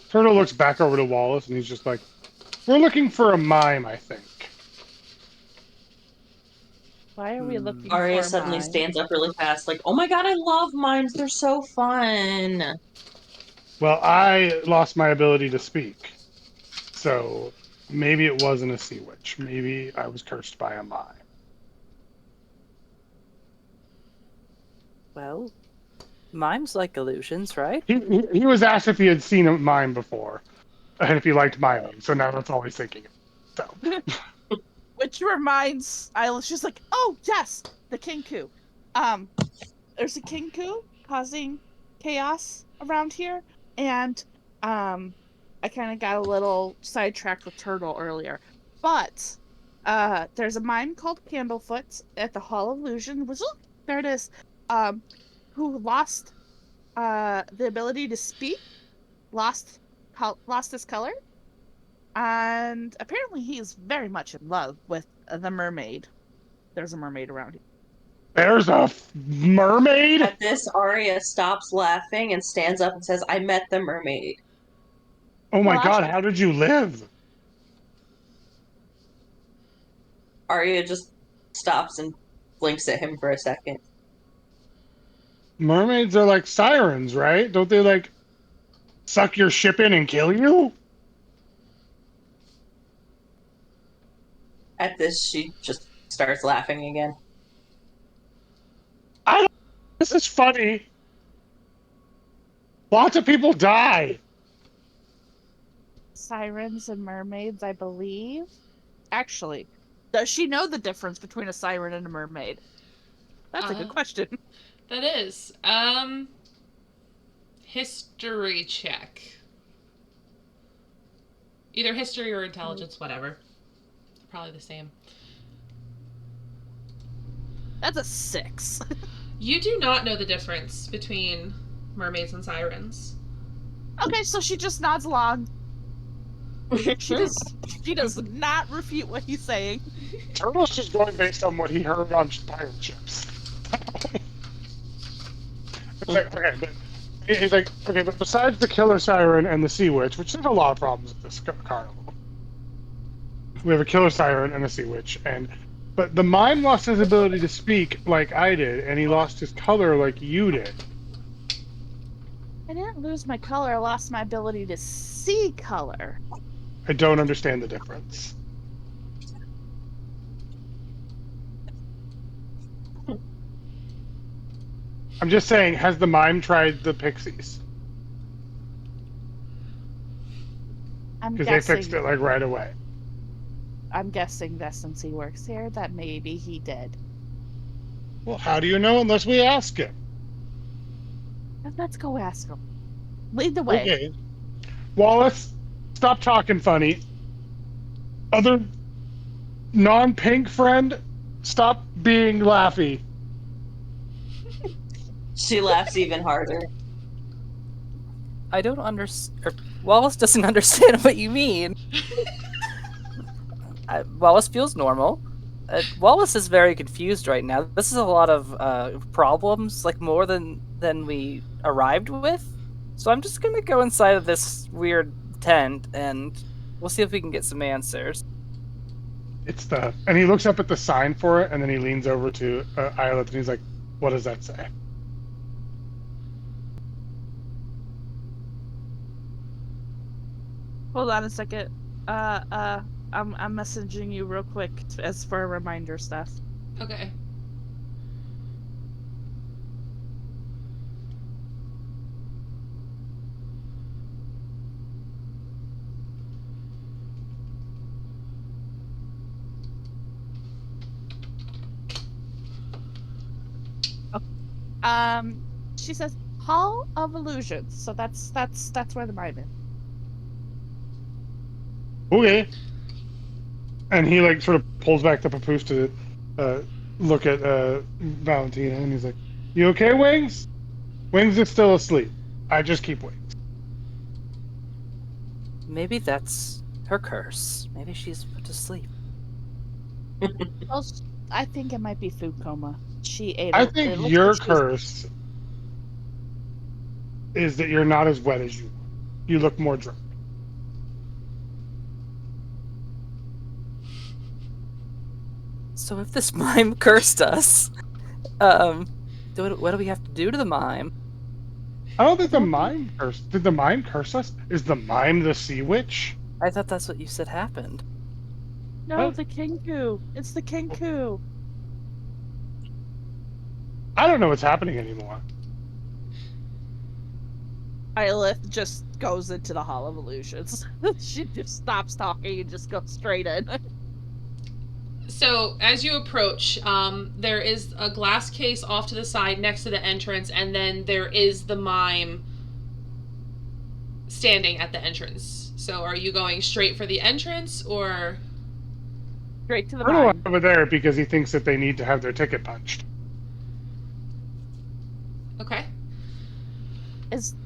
Turtle looks back over to Wallace and he's just like, we're looking for a mime, I think. Why are we looking Arya for suddenly mine? stands up really fast, like, oh my god, I love mimes. They're so fun. Well, I lost my ability to speak. So maybe it wasn't a sea witch. Maybe I was cursed by a mime. Well, mimes like illusions, right? He was asked if he had seen a mime before and if he liked miming. So now that's all he's thinking of. So. Which reminds Isla's just like, oh yes, the Kinku. There's a Kinku causing chaos around here, and I kind of got a little sidetracked with Turtle earlier, but there's a mime called Candlefoot at the Hall of Illusion, which look, there it is. Who lost the ability to speak, lost his color, and apparently he's very much in love with the mermaid. There's a mermaid around here. There's a mermaid? At this, Arya stops laughing and stands up and says, I met the mermaid. Oh my Well, god, actually- how did you live? Arya just stops and blinks at him for a second. Mermaids are like sirens, right? Don't they like suck your ship in and kill you? At this, she just starts laughing again. This is funny. Lots of people die. Sirens and mermaids, I believe. Actually, does she know the difference between a siren and a mermaid? That's a good question. That is. History check. Either history or intelligence, whatever. Probably the same. That's a 6. You do not know the difference between mermaids and sirens. Okay, so she just nods along. She does not refute what he's saying. Turtle's just going based on what he heard on pirate ships. It's like, okay, but he's like, okay, but besides the killer siren and the sea witch, which there's a lot of problems with this carnival. We have a killer siren and a sea witch, but the mime lost his ability to speak like I did, and he lost his color like you did. I didn't lose my color, I lost my ability to see color. I don't understand the difference. I'm just saying, has the mime tried the pixies? I'm Because they fixed it like right away. I'm guessing that since he works here, that maybe he did. Well, how do you know unless we ask him? Let's go ask him. Lead the way. Okay. Wallace, stop talking funny. Other non-pink friend, stop being laughy. She laughs even harder. I don't understand. Wallace doesn't understand what you mean. Wallace feels normal. Wallace is very confused right now. This is a lot of problems, like more than we arrived with. So I'm just gonna go inside of this weird tent, and we'll see if we can get some answers. And he looks up at the sign for it, and then he leans over to Islet, and he's like, "What does that say?" Hold on a second. I'm messaging you real quick as for reminder stuff. Okay. She says Hall of Illusions, so that's where the mime is. Okay. And he like sort of pulls back the papoose to look at Valentina, and he's like, "You okay, Wings? Wings is still asleep. I just keep Wings." Maybe that's her curse. Maybe she's put to sleep. Well, I think it might be food coma. She ate. I it think looks your like she was- curse is that you're not as wet as you. You look more drunk. So if this mime cursed us, what do we have to do to the mime? I don't think the mime curse. Did the mime curse us? Is the mime the sea witch? I thought that's what you said happened. No, Huh? the Kenku. It's the Kenku. I don't know what's happening anymore. Ilith just goes into the Hall of Illusions. She just stops talking and just goes straight in. So as you approach, there is a glass case off to the side next to the entrance, and then there is the mime standing at the entrance. So are you going straight for the entrance, or Straight to the Colonel mime. over there because he thinks that they need to have their ticket punched. okay?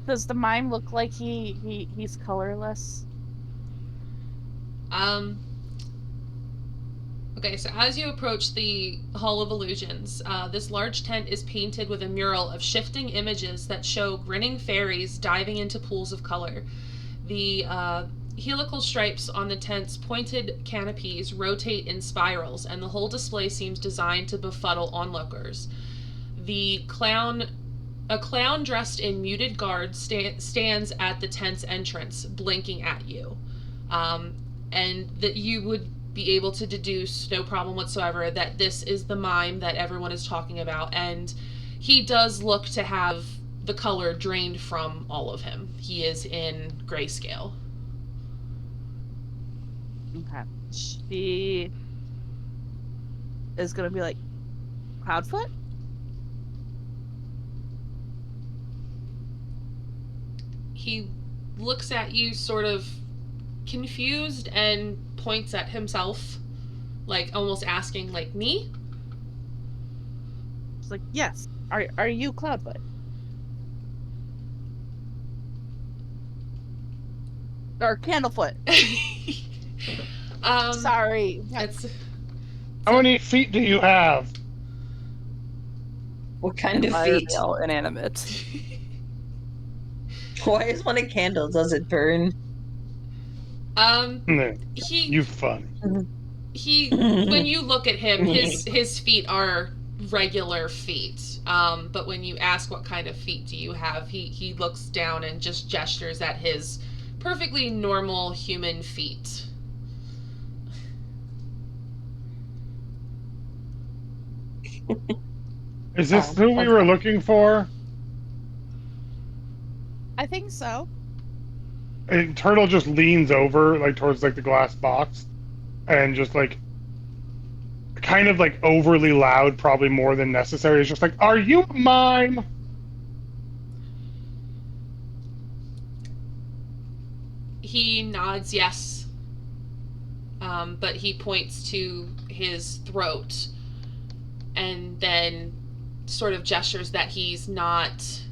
Does the mime look like he's colorless? Okay, so as you approach the Hall of Illusions, this large tent is painted with a mural of shifting images that show grinning fairies diving into pools of color. The helical stripes on the tent's pointed canopies rotate in spirals, and the whole display seems designed to befuddle onlookers. A clown dressed in muted garb stands at the tent's entrance, blinking at you. And that you would be able to deduce, no problem whatsoever, that this is the mime that everyone is talking about. And he does look to have the color drained from all of him. He is in grayscale. Okay. She is gonna be like, Cloudfoot? He looks at you sort of confused and points at himself, like almost asking, like, me? She's like, yes. Are you Cloudfoot? Or Candlefoot? Sorry. It's How many feet do you have? What kind of Why are feet? they all inanimate? Why is one a candle? Does it burn? he You funny. when you look at him, his feet are regular feet. But when you ask what kind of feet do you have, he looks down and just gestures at his perfectly normal human feet. Is this who we were looking for? I think so. And Turtle just leans over, like towards like the glass box, and just like, kind of like overly loud, probably more than necessary. It's just like, "Are you a mime?" He nods yes. but he points to his throat and then sort of gestures that he's not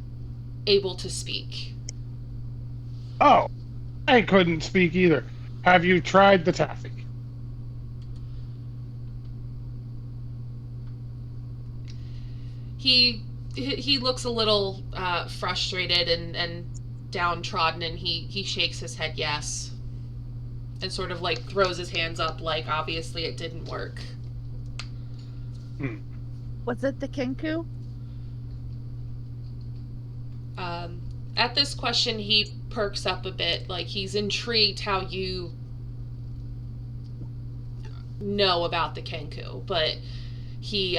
able to speak. Oh, I couldn't speak either. Have you tried the taffy? He looks a little frustrated and downtrodden, and he shakes his head yes, and sort of like throws his hands up like obviously it didn't work. Was it the kinku? At this question, he perks up a bit, like he's intrigued how you know about the kenku, but he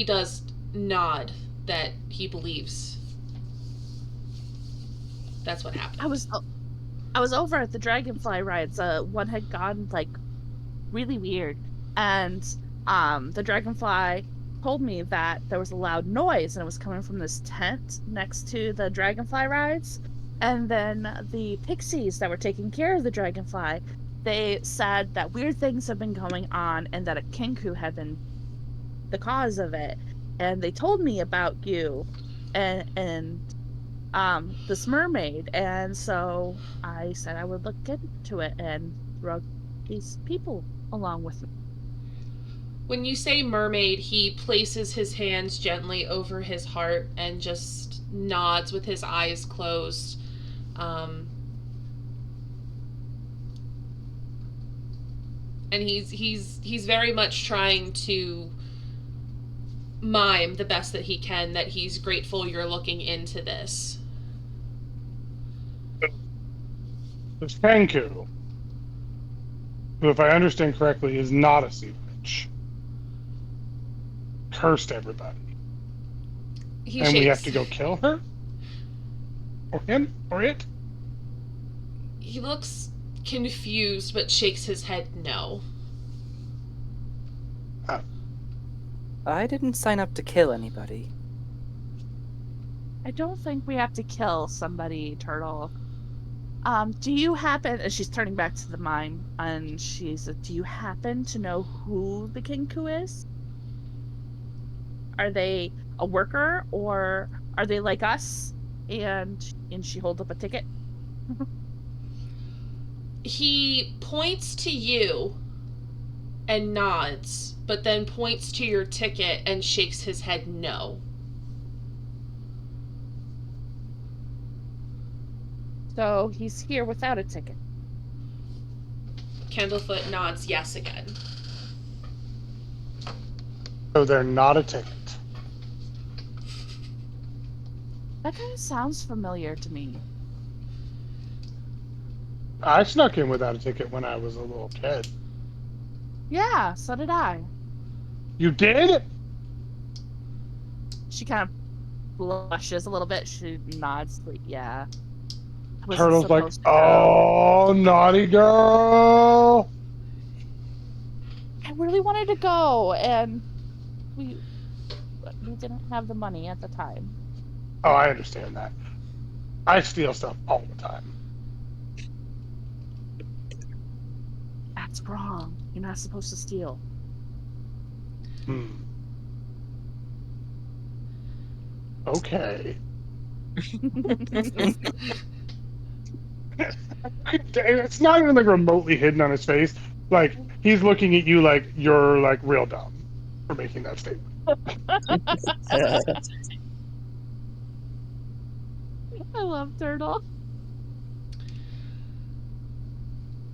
does nod that he believes that's what happened. I was over at the dragonfly rides. One had gone like really weird, and the dragonfly told me that there was a loud noise and it was coming from this tent next to the dragonfly rides. And then the pixies that were taking care of the dragonfly, they said that weird things have been going on and that a kinku had been the cause of it. And they told me about you and this mermaid, and so I said I would look into it and drug these people along with me. When you say mermaid, he places his hands gently over his heart and just nods with his eyes closed. And he's very much trying to mime the best that he can that he's grateful you're looking into this. This Kenku, who, if I understand correctly, is not a sea witch, cursed everybody. He And shakes. we have to go kill her? Or him? Or it? He looks confused but shakes his head no. I didn't sign up to kill anybody. I don't think we have to kill somebody, Turtle. Do you happen, and she's turning back to the mime, and she said, do you happen to know who the Kinku is? Are they a worker, or are they like us? And she holds up a ticket. He points to you and nods, but then points to your ticket and shakes his head no. So he's here without a ticket. Candlefoot nods yes again. So they're not a ticket. That kind of sounds familiar to me. I snuck in without a ticket when I was a little kid. Yeah, so did I. You did? She kind of blushes a little bit. She nods, like, yeah. I wasn't Turtle's like, supposed to go. oh, naughty girl. I really wanted to go, and we didn't have the money at the time. Oh, I understand that. I steal stuff all the time. That's wrong. You're not supposed to steal. Okay. It's not even like remotely hidden on his face. Like, he's looking at you like you're like real dumb for making that statement. I love Turtle.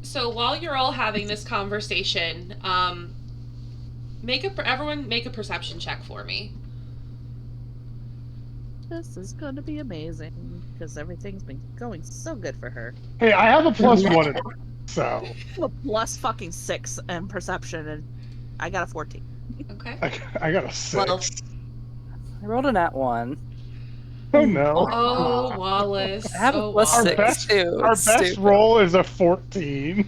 So while you're all having this conversation, everyone make a perception check for me. This is going to be amazing because everything's been going so good for her. Hey, I have a +1 in it, so A plus fucking 6 in perception, and I got a 14. Okay. I got a 6. Well, I rolled a nat 1. Oh no. Oh, Wallace. I have a Oh, plus Our Wallace. 6 best, too. our It's best stupid. roll is a 14.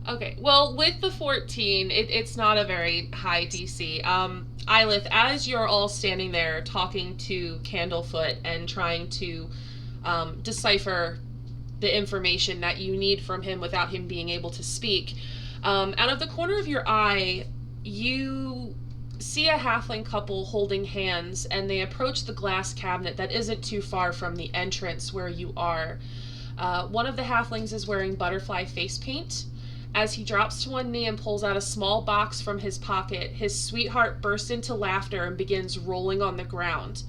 Okay, well, with the 14, it's not a very high DC. Eilith, as you're all standing there talking to Candlefoot and trying to decipher the information that you need from him without him being able to speak. Out of the corner of your eye, you see a halfling couple holding hands, and they approach the glass cabinet that isn't too far from the entrance where you are. One of the halflings is wearing butterfly face paint. As he drops to one knee and pulls out a small box from his pocket, his sweetheart bursts into laughter and begins rolling on the ground.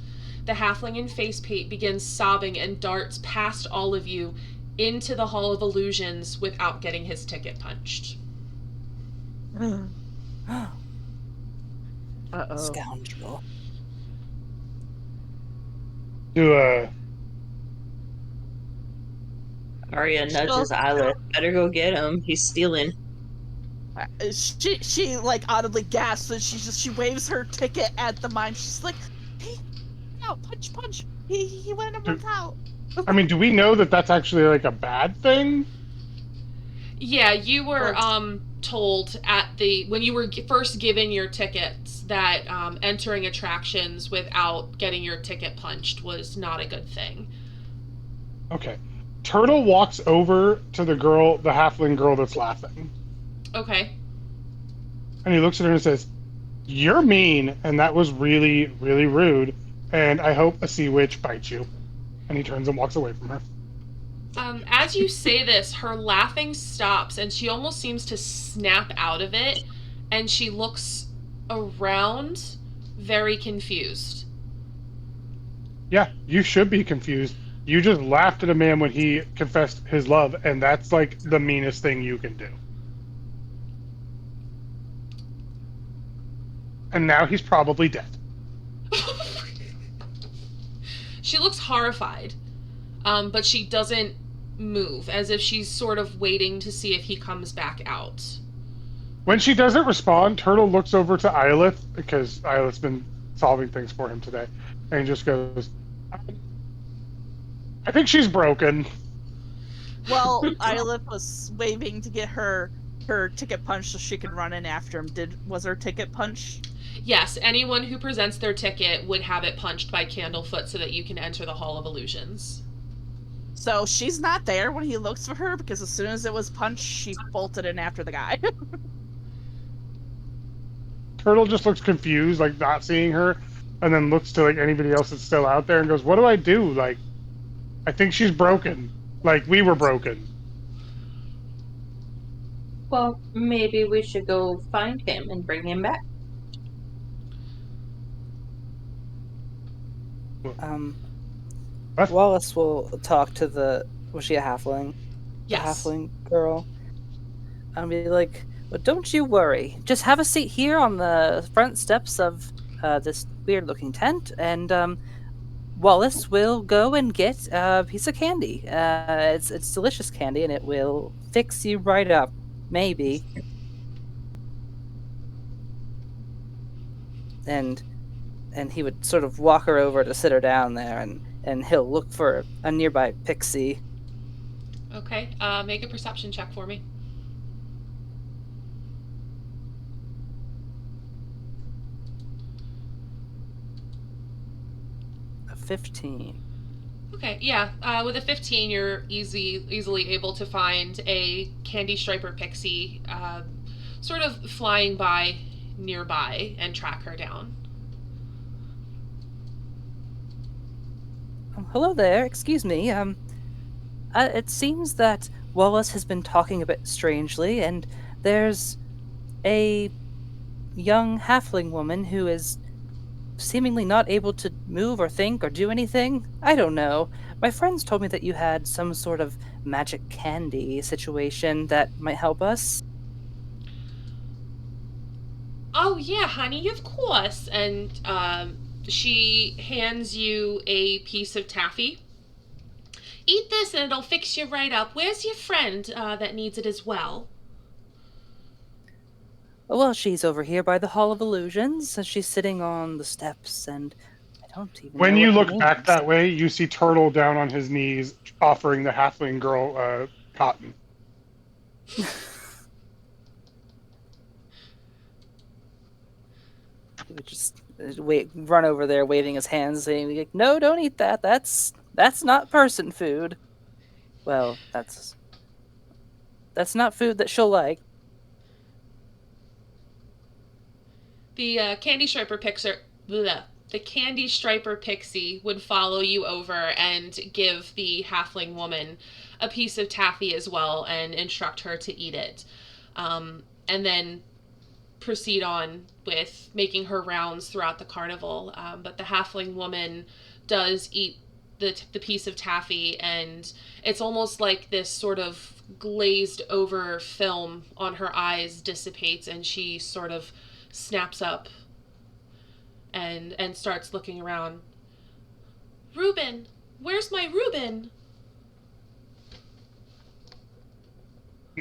The halfling in face paint begins sobbing and darts past all of you into the Hall of Illusions without getting his ticket punched. Uh-oh. Scoundrel. Arya nudges Isla. Better go get him. He's stealing. She like audibly gasps and she waves her ticket at the mime. She's like, "Hey, no, punch! He went and went out." I mean, do we know that that's actually like a bad thing? Yeah, you were told when you were first given your tickets that entering attractions without getting your ticket punched was not a good thing. Okay. Turtle walks over to the halfling girl that's laughing. Okay. And he looks at her and says, "You're mean, and that was really, really rude, and I hope a sea witch bites you." And he turns and walks away from her. As you say this, her laughing stops, and she almost seems to snap out of it, and she looks around very confused. Yeah, you should be confused. You just laughed at a man when he confessed his love, and that's like the meanest thing you can do. And now he's probably dead. She looks horrified, but she doesn't move, as if she's sort of waiting to see if he comes back out. When she doesn't respond, Turtle looks over to Eilith, because Eilith's been solving things for him today, and he just goes, "I think she's broken." Well, Eilith was waving to get her ticket punched so she could run in after him. Was her ticket punched? Yes, anyone who presents their ticket would have it punched by Candlefoot so that you can enter the Hall of Illusions. So she's not there when he looks for her, because as soon as it was punched, she bolted in after the guy. Turtle just looks confused, like not seeing her, and then looks to like anybody else that's still out there and goes, "What do I do? Like, I think she's broken. Like, we were broken." Well, maybe we should go find him and bring him back. What? Wallace will talk to was she a halfling? Yes. The halfling girl. I'll be like, "Well, don't you worry. Just have a seat here on the front steps of this weird-looking tent, and Wallace will go and get a piece of candy. It's delicious candy, and it will fix you right up. Maybe." And he would sort of walk her over to sit her down there, and he'll look for a nearby pixie. Okay, make a perception check for me. A 15. Okay, yeah. With a 15, you're easily able to find a candy striper pixie, sort of flying by nearby, and track her down. Hello there. Excuse me. It seems that Wallace has been talking a bit strangely, and there's a young halfling woman who is seemingly not able to move or think or do anything. I don't know. My friends told me that you had some sort of magic candy situation that might help us. Oh, yeah, honey, of course. And she hands you a piece of taffy. Eat this and it'll fix you right up. Where's your friend that needs it as well? Well, she's over here by the Hall of Illusions. She's sitting on the steps, and I don't even When know you what her look name back is. that way, you see Turtle down on his knees offering the halfling girl cotton. He would just run over there, waving his hands, saying, like, "No, don't eat that. That's not person food." Well, that's not food that she'll like. The candy striper pixer. Bleh. The candy striper pixie would follow you over and give the halfling woman a piece of taffy as well and instruct her to eat it. And then proceed on with making her rounds throughout the carnival. But the halfling woman does eat the piece of taffy, and it's almost like this sort of glazed over film on her eyes dissipates, and she sort of snaps up and starts looking around. Reuben, where's my Reuben?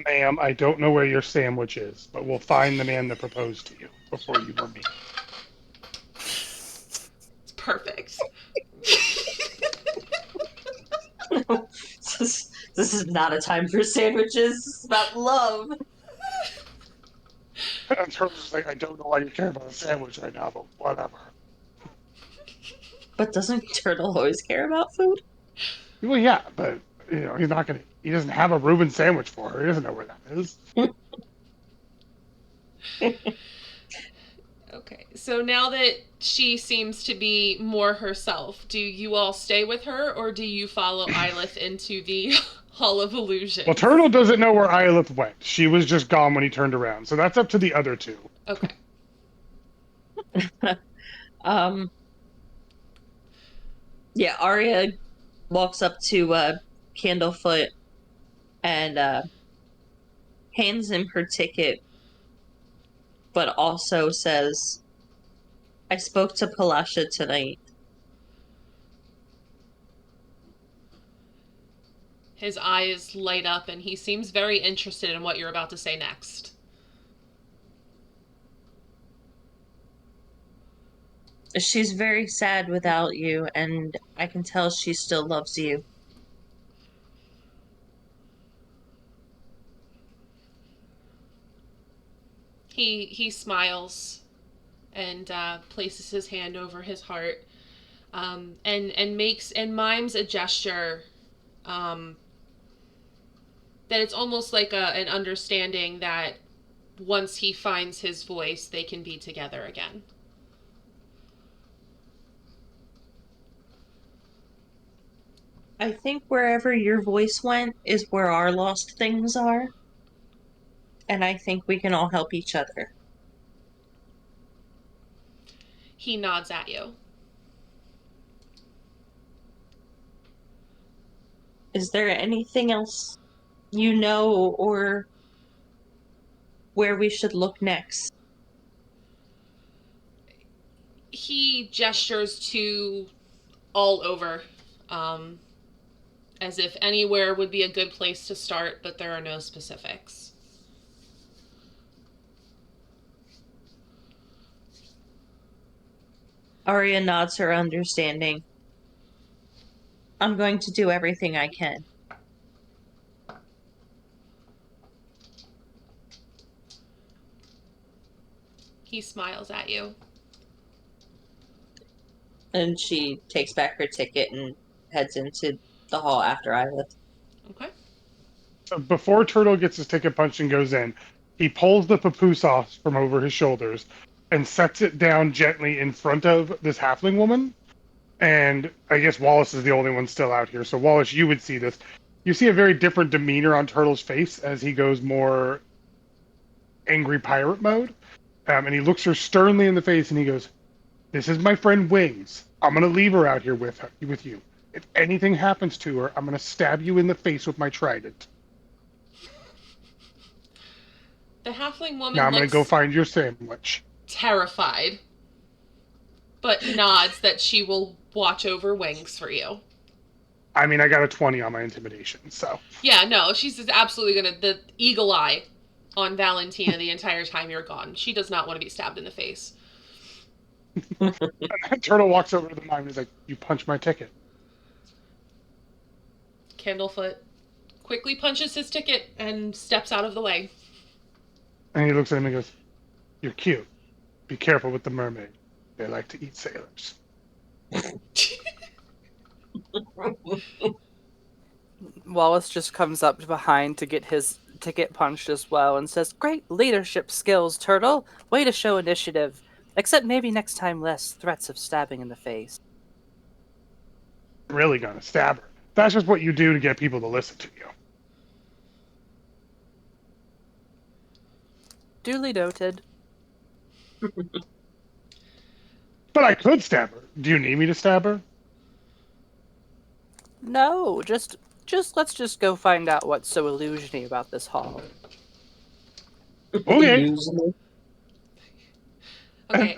Ma'am, I don't know where your sandwich is, but we'll find the man that proposed to you before you were me. It's perfect. This is not a time for sandwiches. It's about love. And Turtle's like, I don't know why you care about a sandwich right now, but whatever. But doesn't Turtle always care about food? Well, yeah, but he's not gonna. He doesn't have a Reuben sandwich for her. He doesn't know where that is. Okay, so now that she seems to be more herself, do you all stay with her, or do you follow Eilith into the Hall of Illusion? Well, Turtle doesn't know where Eilith went. She was just gone when he turned around, so that's up to the other two. Okay. Yeah, Arya walks up to Candlefoot and hands him her ticket, but also says, I spoke to Palasha tonight. His eyes light up, and he seems very interested in what you're about to say next. She's very sad without you, and I can tell she still loves you. He smiles and places his hand over his heart, and mimes a gesture, that it's almost like an understanding that once he finds his voice, they can be together again. I think wherever your voice went is where our lost things are. And I think we can all help each other. He nods at you. Is there anything else you know or where we should look next? He gestures to all over, as if anywhere would be a good place to start, but there are no specifics. Arya nods her understanding. I'm going to do everything I can. He smiles at you. And she takes back her ticket and heads into the hall after Eilith. Okay. So before Turtle gets his ticket punched and goes in, he pulls the papoose off from over his shoulders and sets it down gently in front of this halfling woman. And I guess Wallace is the only one still out here. So Wallace, you would see this. You see a very different demeanor on Turtle's face as he goes more angry pirate mode. And he looks her sternly in the face and he goes, "This is my friend Wings. I'm going to leave her out here with you. If anything happens to her, I'm going to stab you in the face with my trident. The halfling woman Now I'm going to looks go find your sandwich." terrified, but nods that she will watch over Wings for you. I mean, I got a 20 on my intimidation, so. Yeah, no, she's just absolutely gonna, the eagle eye on Valentina the entire time you're gone. She does not want to be stabbed in the face. And Turtle walks over to the mime and he's like, "You punched my ticket." Candlefoot quickly punches his ticket and steps out of the way. And he looks at him and goes, "You're cute. Be careful with the mermaid. They like to eat sailors." Wallace just comes up behind to get punched as well and says, "Great leadership skills, Turtle. Way to show initiative. Except maybe next time less threats of stabbing in the face." Really gonna stab her. That's just what you do to get people to listen to you. Duly noted. But I could stab her. Do you need me to stab her? No, just let's just go find out what's so illusiony about this hall. Okay. Usually. And Okay.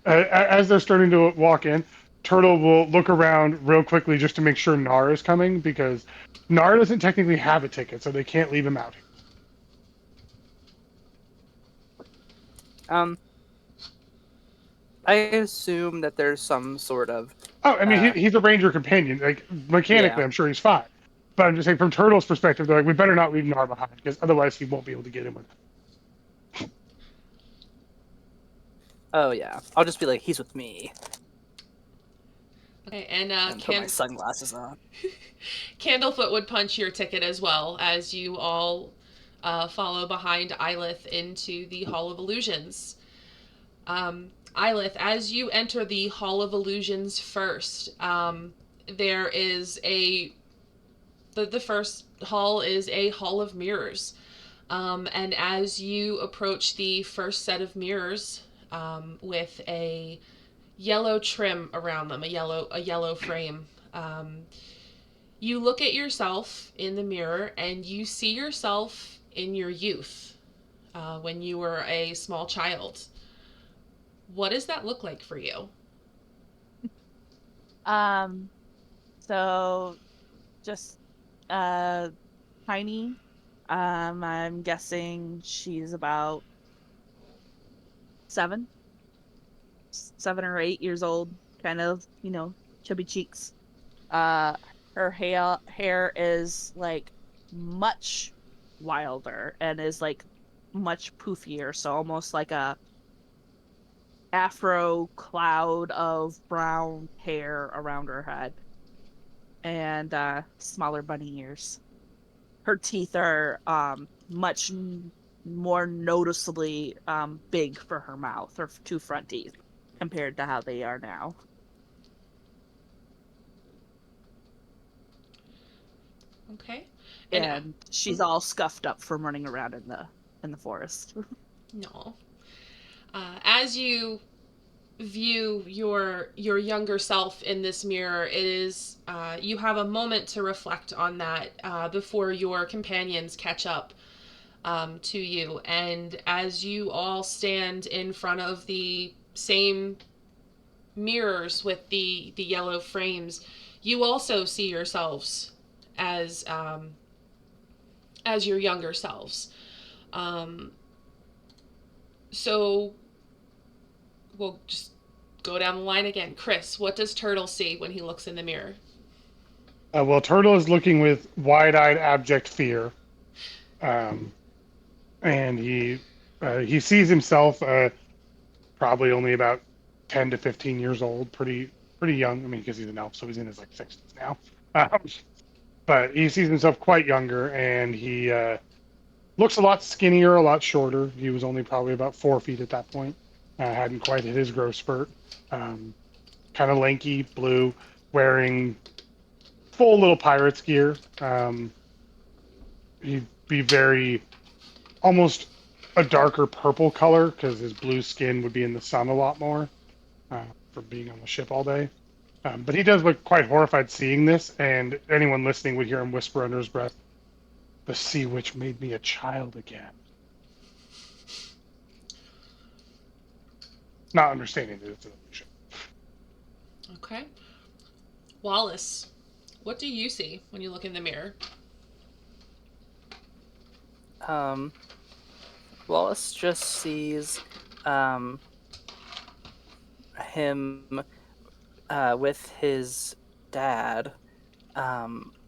as they're starting to walk in, Turtle will look around real quickly just to make sure Nar is coming because Nar doesn't technically have a ticket, so they can't leave him out. Um, I assume that there's some sort of Oh, I mean, uh he's a ranger companion. Like mechanically, yeah. I'm sure he's fine. But I'm just saying, from Turtle's perspective, they're like, we better not leave Nar behind because otherwise he won't be able to get in with him. Oh yeah. I'll just be like, he's with me, Okay, and and put my sunglasses on. Candlefoot would punch your ticket as well as you all follow behind Ilith into the Hall of Illusions. Ilith, as you enter the Hall of Illusions first, there is the first hall is a hall of mirrors. And as you approach the first set of mirrors, with a yellow trim around them, a yellow frame, you look at yourself in the mirror and you see yourself in your youth, when you were a small child. What does that look like for you? Um, so just uh tiny. I'm guessing she's about 7, 7 or 8 years old, kind of, chubby cheeks. Uh, her hair is like much wilder and is like much poofier, so almost like a afro cloud of brown hair around her head, and smaller bunny ears. Her teeth are much more noticeably big for her mouth, her two front teeth, compared to how they are now. Okay. And And she's all scuffed up from running around in the forest. no. As you view your younger self in this mirror, it is you have a moment to reflect on that before your companions catch up to you. And as you all stand in front of the same mirrors with the yellow frames, you also see yourselves as your younger selves. Um, so we'll just go down the line again. Chris, what does Turtle see when he looks in the mirror? Well, Turtle is looking with wide-eyed, abject fear, um, and he sees himself probably only about 10 to 15 years old, pretty young. I mean, because he's an elf, so he's in his like 60s now. Um, but he sees himself quite younger, and he looks a lot skinnier, a lot shorter. He was only probably about 4 feet at that point. Hadn't quite hit his growth spurt. Um, kind of lanky, blue, wearing full little pirate's gear. He'd be very almost a darker purple color because his blue skin would be in the sun a lot more from being on the ship all day. But he does look quite horrified seeing this, and anyone listening would hear him whisper under his breath, "The sea witch made me a child again." Not understanding that it's an illusion. Okay. Wallace, what do you see when you look in the mirror? Um, Wallace just sees um him with his dad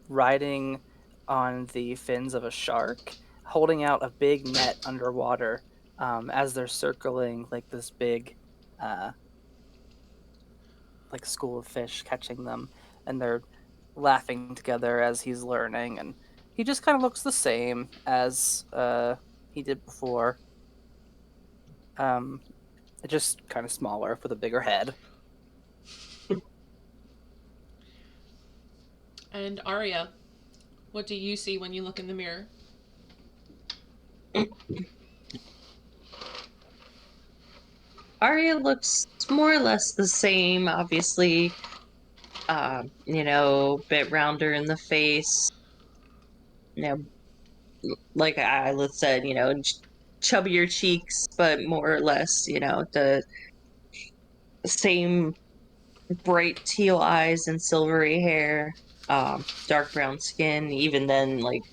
riding on the fins of a shark, holding out a big net underwater as they're circling like this big uh, like school of fish, catching them, and they're laughing together as he's learning, and he just kind of looks the same as he did before. Just kind of smaller with a bigger head. And Arya, what do you see when you look in the mirror? Arya looks more or less the same, obviously. A bit rounder in the face. Like I said, chubbier cheeks, but more or less, the same bright teal eyes and silvery hair, dark brown skin. Even then, like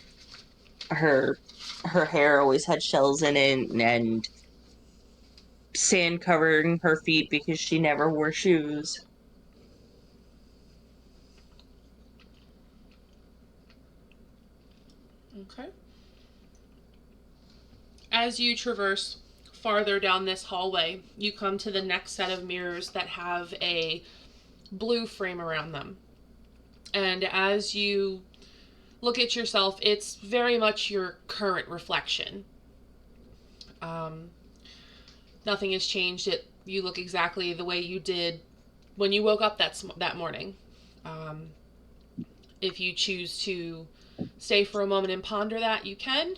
her her hair always had shells in it and sand covering her feet because she never wore shoes. Okay. As you traverse farther down this hallway, you come to the next set of mirrors that have a blue frame around them. And as you look at yourself, it's very much your current reflection. Um, Nothing has changed. You look exactly the way you did when you woke up that morning. Um, if you choose to stay for a moment and ponder that, you can,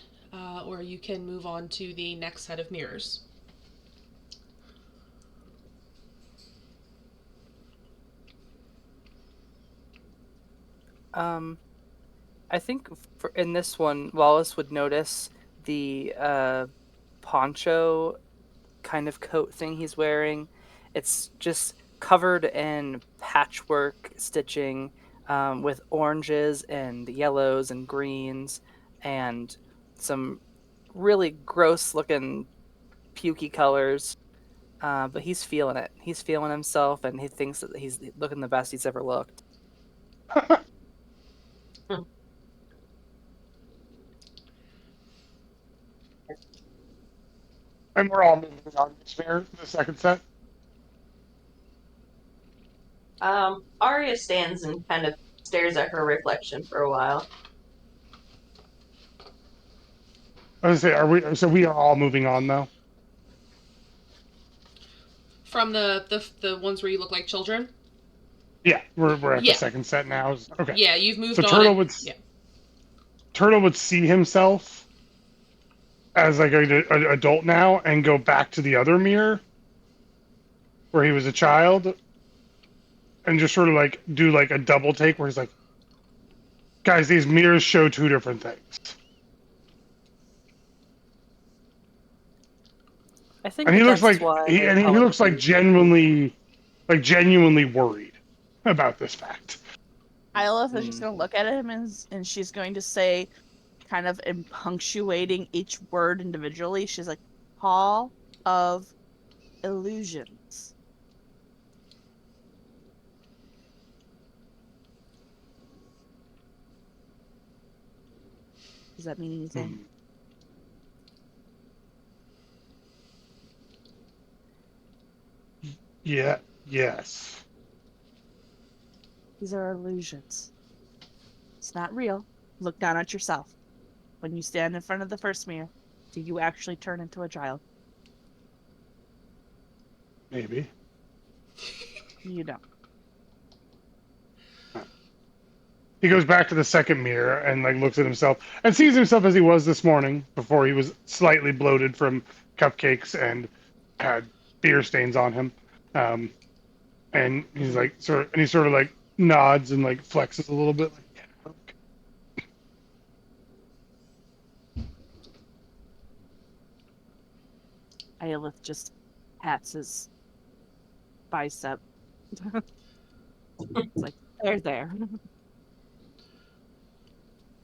or you can move on to the next set of mirrors. I think in this one, Wallace would notice the poncho kind of coat thing he's wearing. It's just covered in patchwork stitching with oranges and yellows and greens and some really gross looking pukey colors. But he's feeling it. He's feeling himself, and he thinks that he's looking the best he's ever looked. And we're all moving on this mirror, the second set. Arya stands and kind of stares at her reflection for a while. I was gonna say, are we? So we are all moving on though. From the ones where you look like children? Yeah, we're at the Yeah. second set now. Okay. Yeah, you've moved So on. Yeah. Turtle would see himself as like an adult now and go back to the other mirror where he was a child and just sort of like do like a double take where he's like, guys, these mirrors show two different things. I think And he looks that's like why he they and he call it looks like genuinely worried about this fact. Isla is just going to look at him and she's going to say, kind of in punctuating each word individually, she's like, Hall of Illusions. Does that mean anything? Yeah. Yes. These are illusions. It's not real. Look down at yourself. When you stand in front of the first mirror, do you actually turn into a child? Maybe. You don't. He goes back to the second mirror and like looks at himself and sees himself as he was this morning before he was slightly bloated from cupcakes and had beer stains on him. And he's like he sort of like nods and like flexes a little bit like, yeah, okay. Aelith just pats his bicep. It's like, there.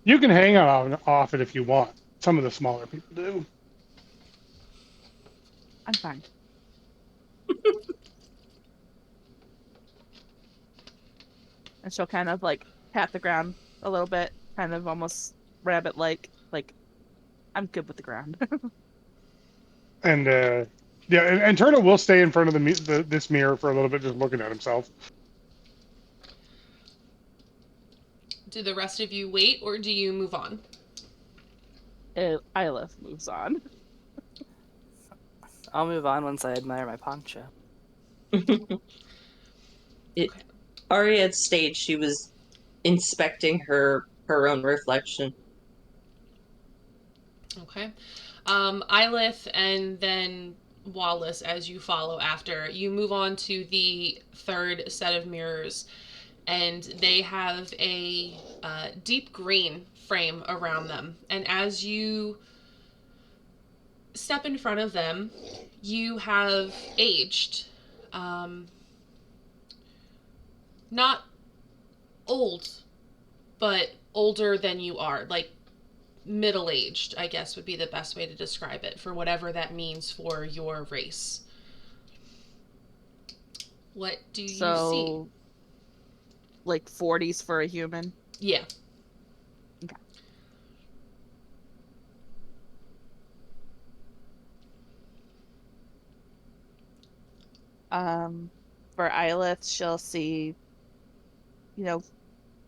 You can hang on off it if you want. Some of the smaller people do. I'm fine. And she'll kind of like pat the ground a little bit, kind of almost rabbit-like, like, I'm good with the ground. And yeah, and Turtle will stay in front of this mirror for a little bit, just looking at himself. Do the rest of you wait, or do you move on? Ilith moves on. I'll move on once I admire my poncho. Okay. Ari had stayed. She was inspecting her own reflection. Okay. Ilith and then Wallace, as you follow after, you move on to the third set of mirrors, and they have a deep green frame around them. And as you step in front of them, you have aged. Not old, but older than you are. Like middle aged, I guess would be the best way to describe it for whatever that means for your race. What do you see? So, like 40s for a human. Yeah. Okay. For Ilith, she'll see,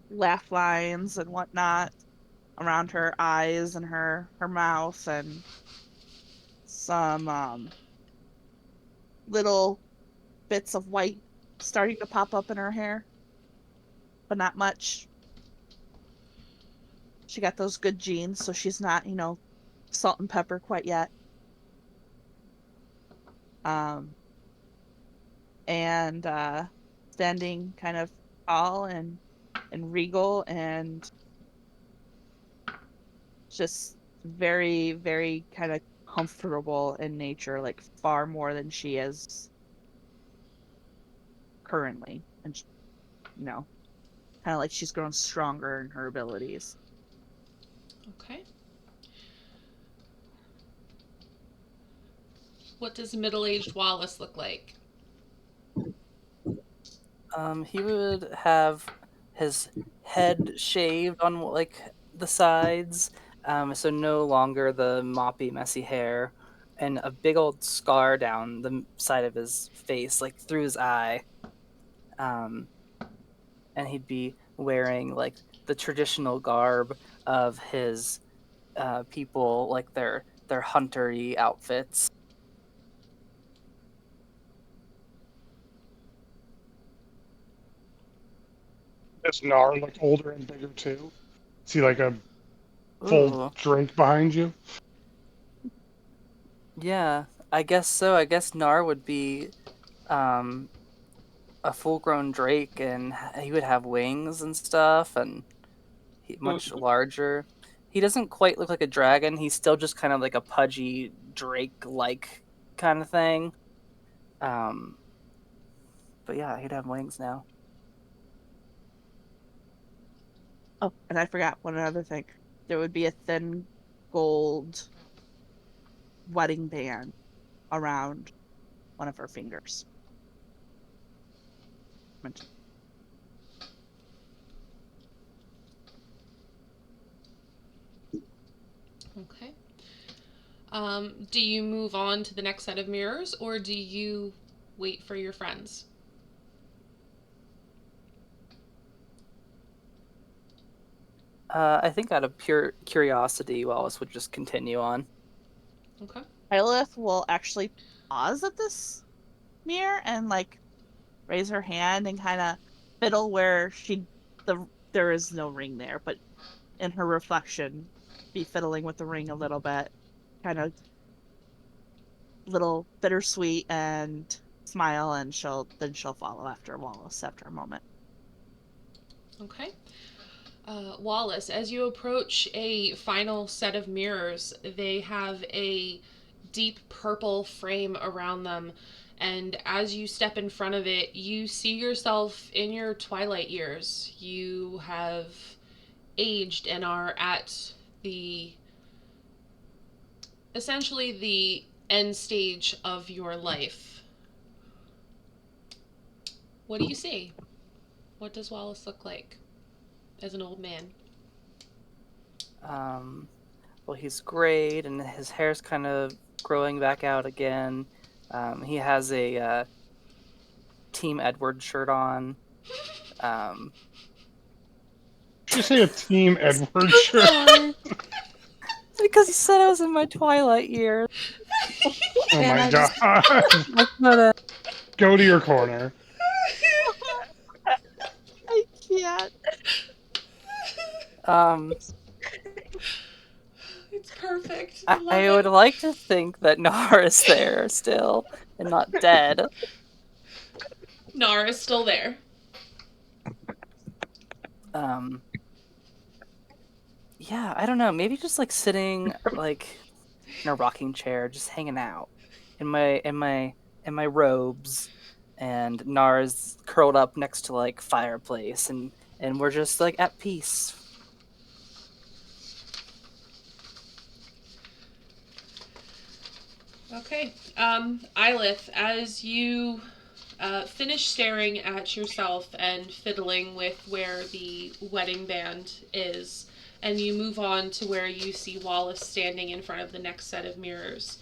laugh lines and whatnot around her eyes and her mouth, and some little bits of white starting to pop up in her hair, but not much. She got those good genes, so she's not, salt and pepper quite yet. Um, and standing kind of tall and regal and just very, very kind of comfortable in nature, like far more than she is currently. And, kind of like she's grown stronger in her abilities. Okay. What does middle-aged Wallace look like? He would have his head shaved on like the sides, so no longer the moppy, messy hair, and a big old scar down the side of his face, like through his eye. Um, and he'd be wearing like the traditional garb of his people, like their hunter-y outfits. Is Nar like older and bigger too? See like a full Ooh, drink behind you? yeah, I guess so. I guess Nar would be um a full-grown drake, and he would have wings and stuff, and much larger. He doesn't quite look like a dragon. He's still just kind of like a pudgy drake-like kind of thing. Um, but yeah, he'd have wings now. Oh, and I forgot one other thing. There would be a thin gold wedding band around one of her fingers. Mention. Okay. Do you move on to the next set of mirrors, or do you wait for your friends? I think out of pure curiosity, Wallace would just continue on. Okay. Lilith will actually pause at this mirror and like raise her hand and kind of fiddle where there is no ring there, but in her reflection, be fiddling with the ring a little bit, kind of little bittersweet, and smile, and she'll follow after Wallace after a moment. Okay. Wallace, as you approach a final set of mirrors, they have a deep purple frame around them. And as you step in front of it, you see yourself in your twilight years. You have aged and are at the essentially the end stage of your life. What do you see? What does Wallace look like as an old man? Um, well, he's grayed and his hair's kind of growing back out again. He has a Team Edward shirt on. Um, You say a team Edward shirt. Sorry. It's because he said I was in my twilight years. Oh Man, my I god. just- I couldn't. Go to your corner. I can't. Um, It's perfect. I love I would it. like to think that Nara's there still and not dead. Nara's still there. Yeah, I don't know. Maybe just like sitting like in a rocking chair, just hanging out in my robes, and Nara's curled up next to like fireplace, and we're just like at peace. Okay. Eilith, as you finish staring at yourself and fiddling with where the wedding band is, and you move on to where you see Wallace standing in front of the next set of mirrors,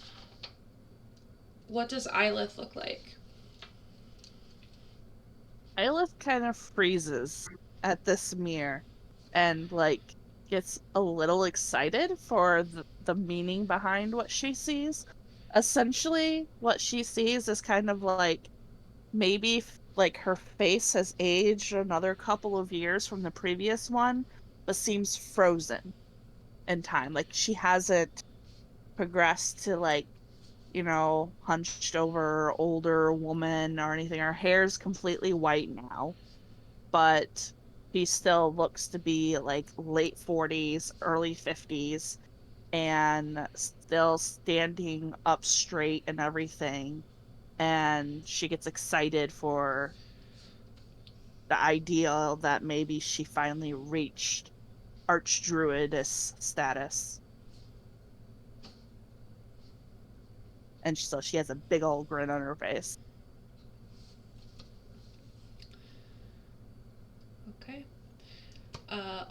what does Eilith look like? Eilith kind of freezes at this mirror and like gets a little excited for the meaning behind what she sees. Essentially, what she sees is kind of like maybe like her face has aged another couple of years from the previous one, but seems frozen in time. Like she hasn't progressed to like, hunched over older woman or anything. Her hair's completely white now, but he still looks to be like late 40s, early 50s, and still standing up straight and everything. And she gets excited for the idea that maybe she finally reached archdruidess status. And so she has a big old grin on her face. Okay.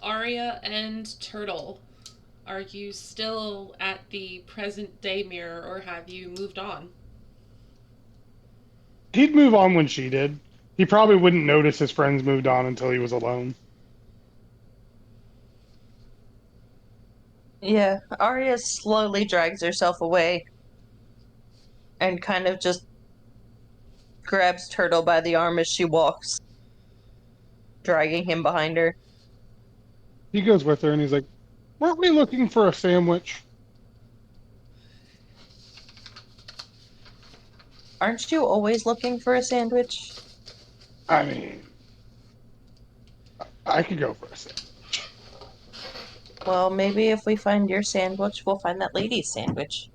Arya and Turtle, are you still at the present day mirror or have you moved on? He'd move on when she did. He probably wouldn't notice his friends moved on until he was alone. Yeah, Arya slowly drags herself away and kind of just grabs Turtle by the arm as she walks, dragging him behind her. He goes with her and he's like, "Weren't we looking for a sandwich?" Aren't you always looking for a sandwich? I mean, I could go for a sandwich. Well, maybe if we find your sandwich, we'll find that lady's sandwich.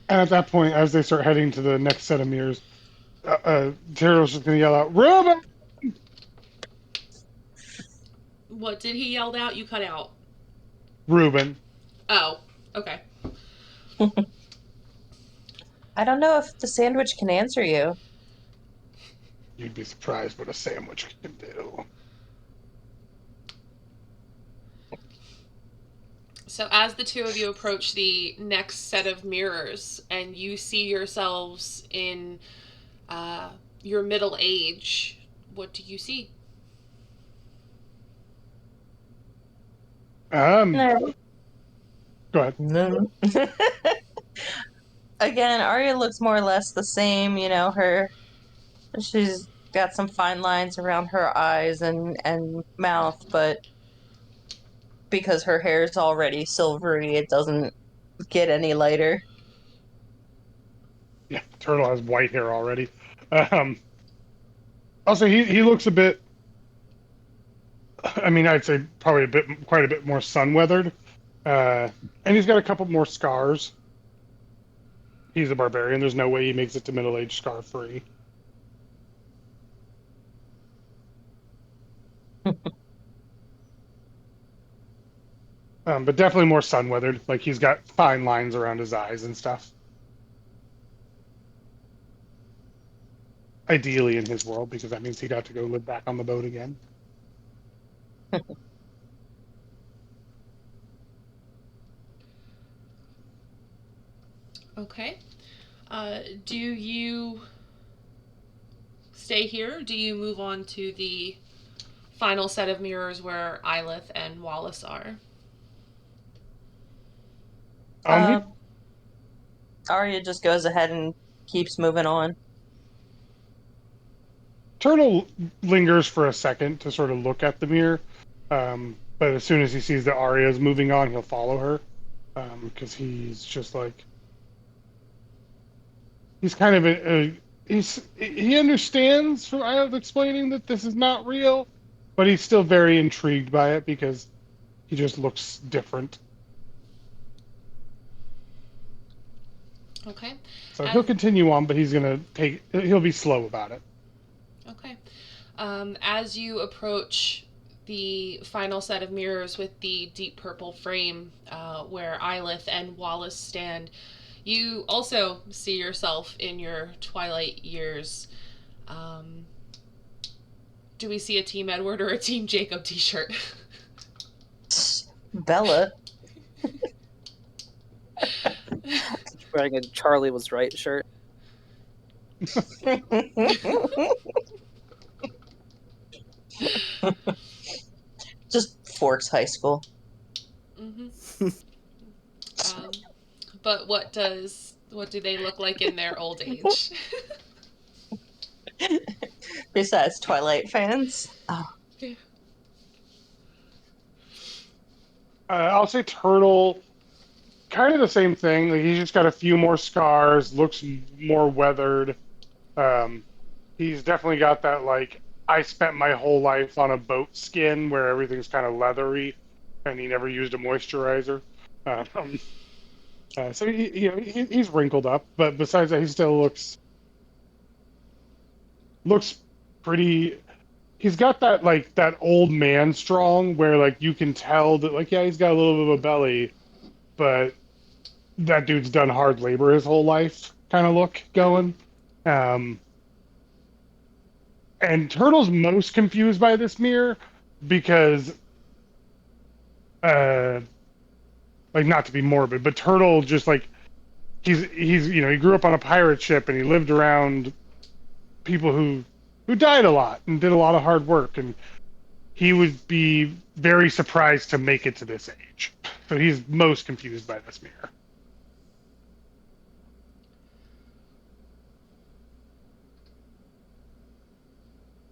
And at that point, as they start heading to the next set of mirrors, Turtle's just going to yell out, "Reuben!" What did he yell out? You cut out. Reuben. Oh, okay. I don't know if the sandwich can answer you. You'd be surprised what a sandwich can do. So, as the two of you approach the next set of mirrors and you see yourselves in your middle age, what do you see? No. Go ahead. No. Again, Arya looks more or less the same, she's got some fine lines around her eyes and mouth, but because her hair is already silvery, it doesn't get any lighter. Yeah, Turtle has white hair already. Um, Also, he looks a bit. I mean, I'd say probably quite a bit more sun weathered, and he's got a couple more scars. He's a barbarian. There's no way he makes it to middle age scar free. But definitely more sun weathered. Like he's got fine lines around his eyes and stuff. Ideally in his world, because that means he'd have to go live back on the boat again. Okay. Do you stay here? Do you move on to the final set of mirrors where Eilith and Wallace are. He Arya just goes ahead and keeps moving on. Turtle lingers for a second to sort of look at the mirror, but as soon as he sees that Arya is moving on, he'll follow her, because he's just like he's kind of he understands from Isla's explaining that this is not real, but he's still very intrigued by it because he just looks different. Okay. So he'll continue on, but he'll be slow about it. Okay. As you approach the final set of mirrors with the deep purple frame, where Eilith and Wallace stand, you also see yourself in your twilight years. Do we see a Team Edward or a Team Jacob t-shirt? Bella. Wearing a Charlie was right shirt. Just Forks High School. Mm-hmm. But what do they look like in their old age? Besides Twilight fans. Oh. I'll say Turtle, kind of the same thing. Like, he's just got a few more scars, looks more weathered. He's definitely got that, like, I spent my whole life on a boat skin where everything's kind of leathery, and he never used a moisturizer. So he's wrinkled up, but besides that, he still looks pretty. He's got that, like, that old man strong where, like, you can tell that, like, yeah, he's got a little bit of a belly, but that dude's done hard labor his whole life kind of look going. And Turtle's most confused by this mirror because, like, not to be morbid, but Turtle just, like, he's he grew up on a pirate ship and he lived around people who died a lot and did a lot of hard work, and he would be very surprised to make it to this age. So he's most confused by this mirror.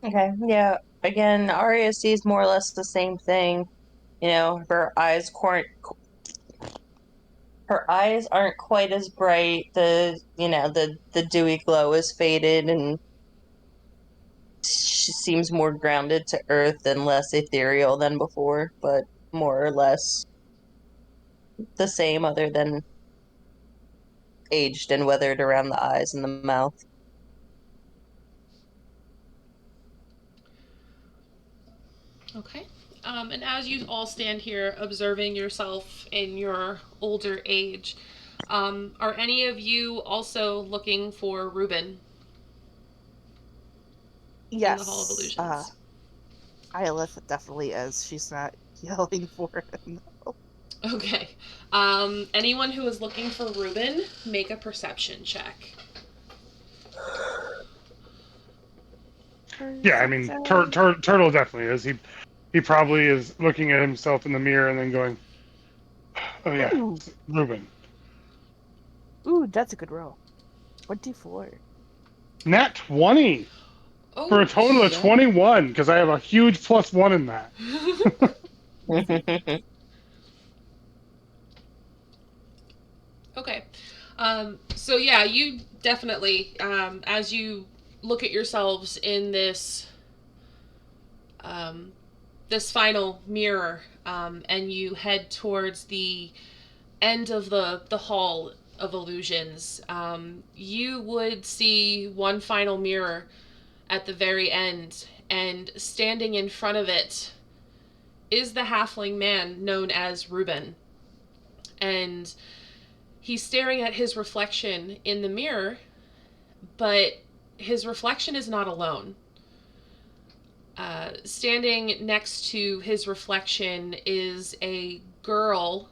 Okay, yeah. Again, Arya sees more or less the same thing. Her eyes aren't quite as bright. The dewy glow is faded, and she seems more grounded to earth and less ethereal than before, but more or less the same, other than aged and weathered around the eyes and the mouth. Okay. And as you all stand here observing yourself in your older age, are any of you also looking for Reuben in the Hall of Yes. Illusions? Eilith definitely is. She's not yelling for him. Okay. Anyone who is looking for Reuben, make a perception check. Yeah, I mean, Turtle definitely is. He probably is looking at himself in the mirror and then going, "Oh yeah, Ooh. Reuben." Ooh, that's a good roll. 24. Nat 20 for a total of 21 because I have a huge +1 in that. Okay. So yeah, you definitely, as you look at yourselves in this this final mirror, and you head towards the end of the hall of illusions, you would see one final mirror at the very end, and standing in front of it is the halfling man known as Reuben. And he's staring at his reflection in the mirror, but his reflection is not alone. Standing next to his reflection is a girl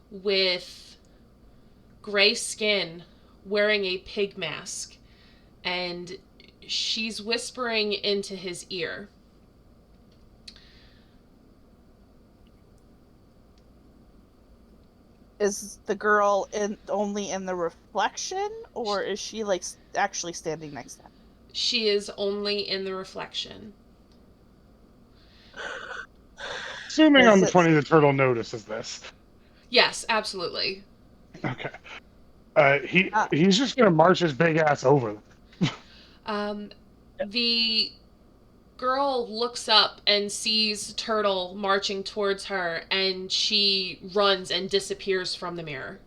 with gray skin wearing a pig mask, and she's whispering into his ear. Is the girl only in the reflection, or is she like actually standing next to him? She is only in the reflection. Assuming on Is the it 20 the turtle notices this. Yes, absolutely. Okay. uh, He's just gonna march his big ass over them. The girl looks up and sees Turtle marching towards her, and she runs and disappears from the mirror.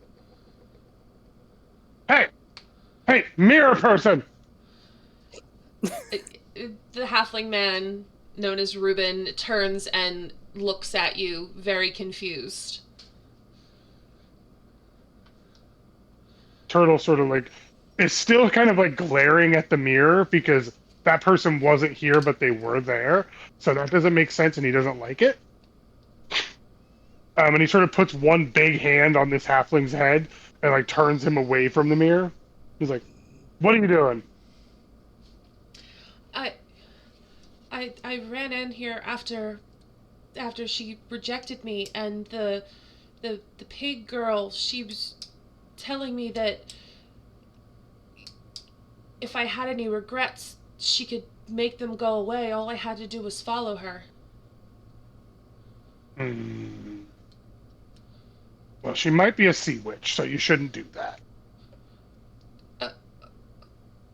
Hey, mirror person! The halfling man, known as Reuben, turns and looks at you, very confused. Turtle sort of like is still kind of like glaring at the mirror because that person wasn't here, but they were there. So that doesn't make sense, and he doesn't like it. And he sort of puts one big hand on this halfling's head and like turns him away from the mirror. He's like, "What are you doing?" I I ran in here after she rejected me, and the pig girl, she was telling me that if I had any regrets, she could make them go away. All I had to do was follow her. Hmm. Well, she might be a sea witch, so you shouldn't do that.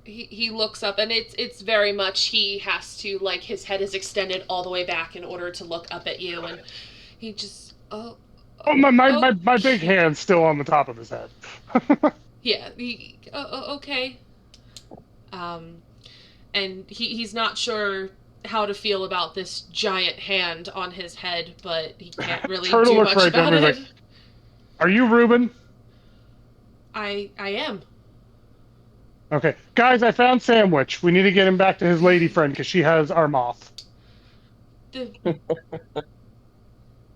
He looks up, and it's very much, he has to, like, his head is extended all the way back in order to look up at you, and he just, Oh, my big okay. hand's still on the top of his head. Yeah, okay. Um, and he's not sure how to feel about this giant hand on his head, but he can't really Turtle do looks much right down about and it. is like, "Are you Reuben?" I am. Okay, guys, I found Sandwich. We need to get him back to his lady friend because she has our moth. The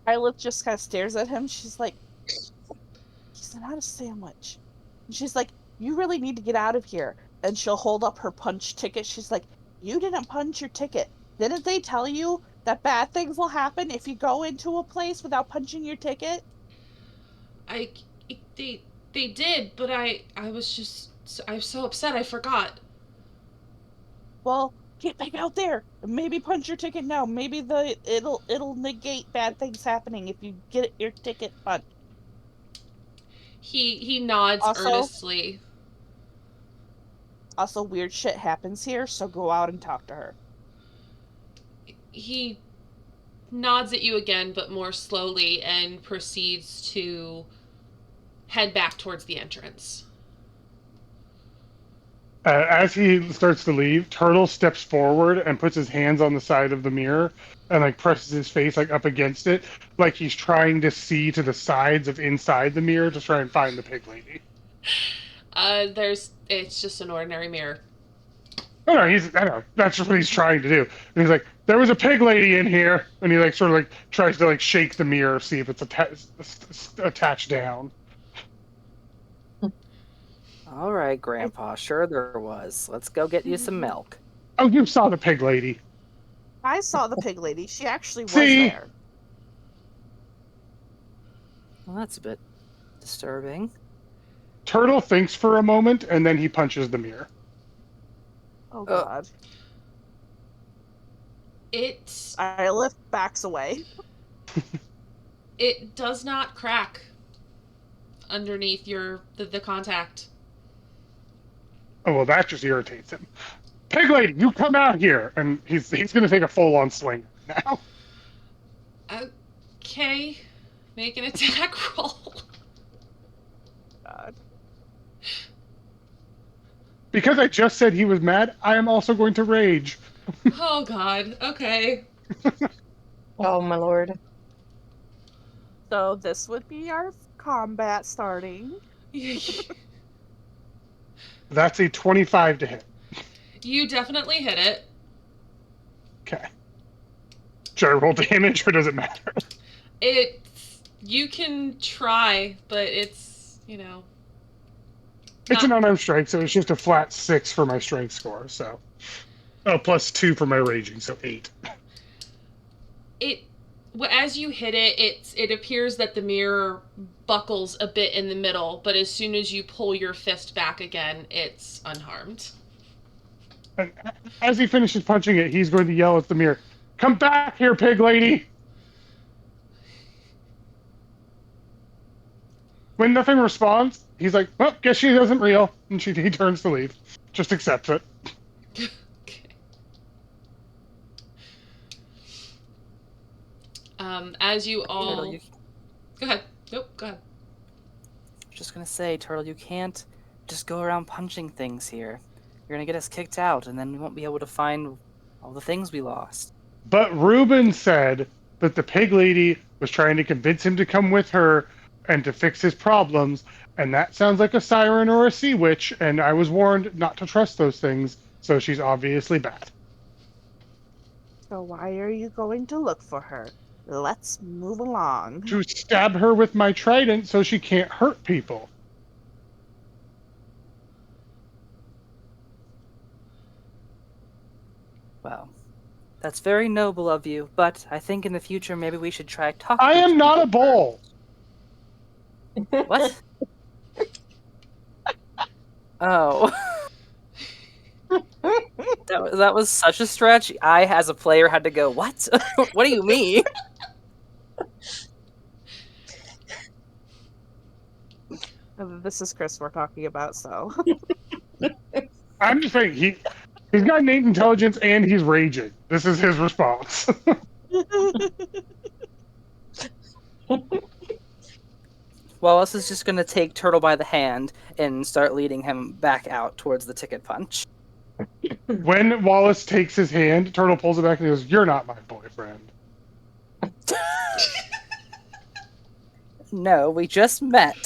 Violet just kind of stares at him. She's like, he's not a sandwich. And she's like, you really need to get out of here. And she'll hold up her punch ticket. She's like, you didn't punch your ticket. Didn't they tell you that bad things will happen if you go into a place without punching your ticket? I they did, but I was just, I was so upset I forgot. Well, get back out there. Maybe punch your ticket now. Maybe it'll negate bad things happening if you get your ticket punched. He nods Also, earnestly. weird shit happens here, so go out and talk to her. He nods at you again, but more slowly, and proceeds to head back towards the entrance. As he starts to leave, Turtle steps forward and puts his hands on the side of the mirror and like presses his face like up against it, like he's trying to see to the sides of inside the mirror to try and find the pig lady. It's just an ordinary mirror. Oh no, I know that's just what he's trying to do. And he's like, "There was a pig lady in here," and he like sort of like tries to like shake the mirror, see if it's attached down. All right, Grandpa. Sure there was. Let's go get you some milk. Oh, you saw the pig lady. I saw the pig lady. She actually was See? there. Well, that's a bit disturbing. Turtle thinks for a moment and then he punches the mirror. Oh God. I lift backs away. It does not crack underneath the contact. Oh well, that just irritates him. Pig lady, you come out here, and he's gonna take a full-on swing now. Okay, make an attack roll. God. Because I just said he was mad, I am also going to rage. Oh God. Okay. Oh my lord. So this would be our combat starting. That's a 25 to hit. You definitely hit it. Okay. Should I roll damage or does it matter? You can try, but it's, It's an unarmed strike, so it's just a flat 6 for my strength score, so. Oh, plus 2 for my raging, so 8. as you hit it, it appears that the mirror buckles a bit in the middle, but as soon as you pull your fist back again, it's unharmed. And as he finishes punching it, he's going to yell at the mirror, "Come back here, pig lady!" When nothing responds, he's like, "Well, guess she isn't real," and he turns to leave. Just accepts it. Okay. As you all... Turtle, Go ahead. Nope, go ahead. just gonna say, Turtle, you can't just go around punching things here. You're gonna get us kicked out, and then we won't be able to find all the things we lost. But Reuben said that the pig lady was trying to convince him to come with her and to fix his problems, and that sounds like a siren or a sea witch, and I was warned not to trust those things, so she's obviously bad. So why are you going to look for her? Let's move along. To stab her with my trident so she can't hurt people. Well, that's very noble of you, but I think in the future maybe we should try talking I to am not a people bull. first. What? Oh. That was such a stretch. I, as a player, had to go, what? What do you mean? This is Chris we're talking about, so. I'm just saying, he's got innate intelligence and he's raging. This is his response. Wallace is just going to take Turtle by the hand and start leading him back out towards the ticket punch. When Wallace takes his hand, Turtle pulls it back and he goes, "You're not my boyfriend." No, we just met.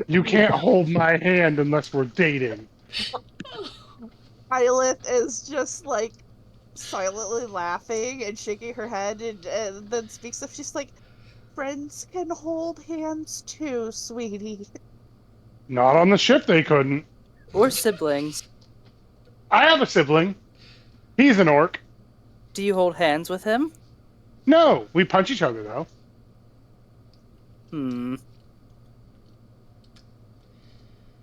You can't hold my hand unless we're dating. Violet is just like silently laughing and shaking her head and then speaks up. She's like, friends can hold hands too, sweetie. Not on the ship, they couldn't. We're siblings. I have a sibling. He's an orc. Do you hold hands with him? No, we punch each other, though.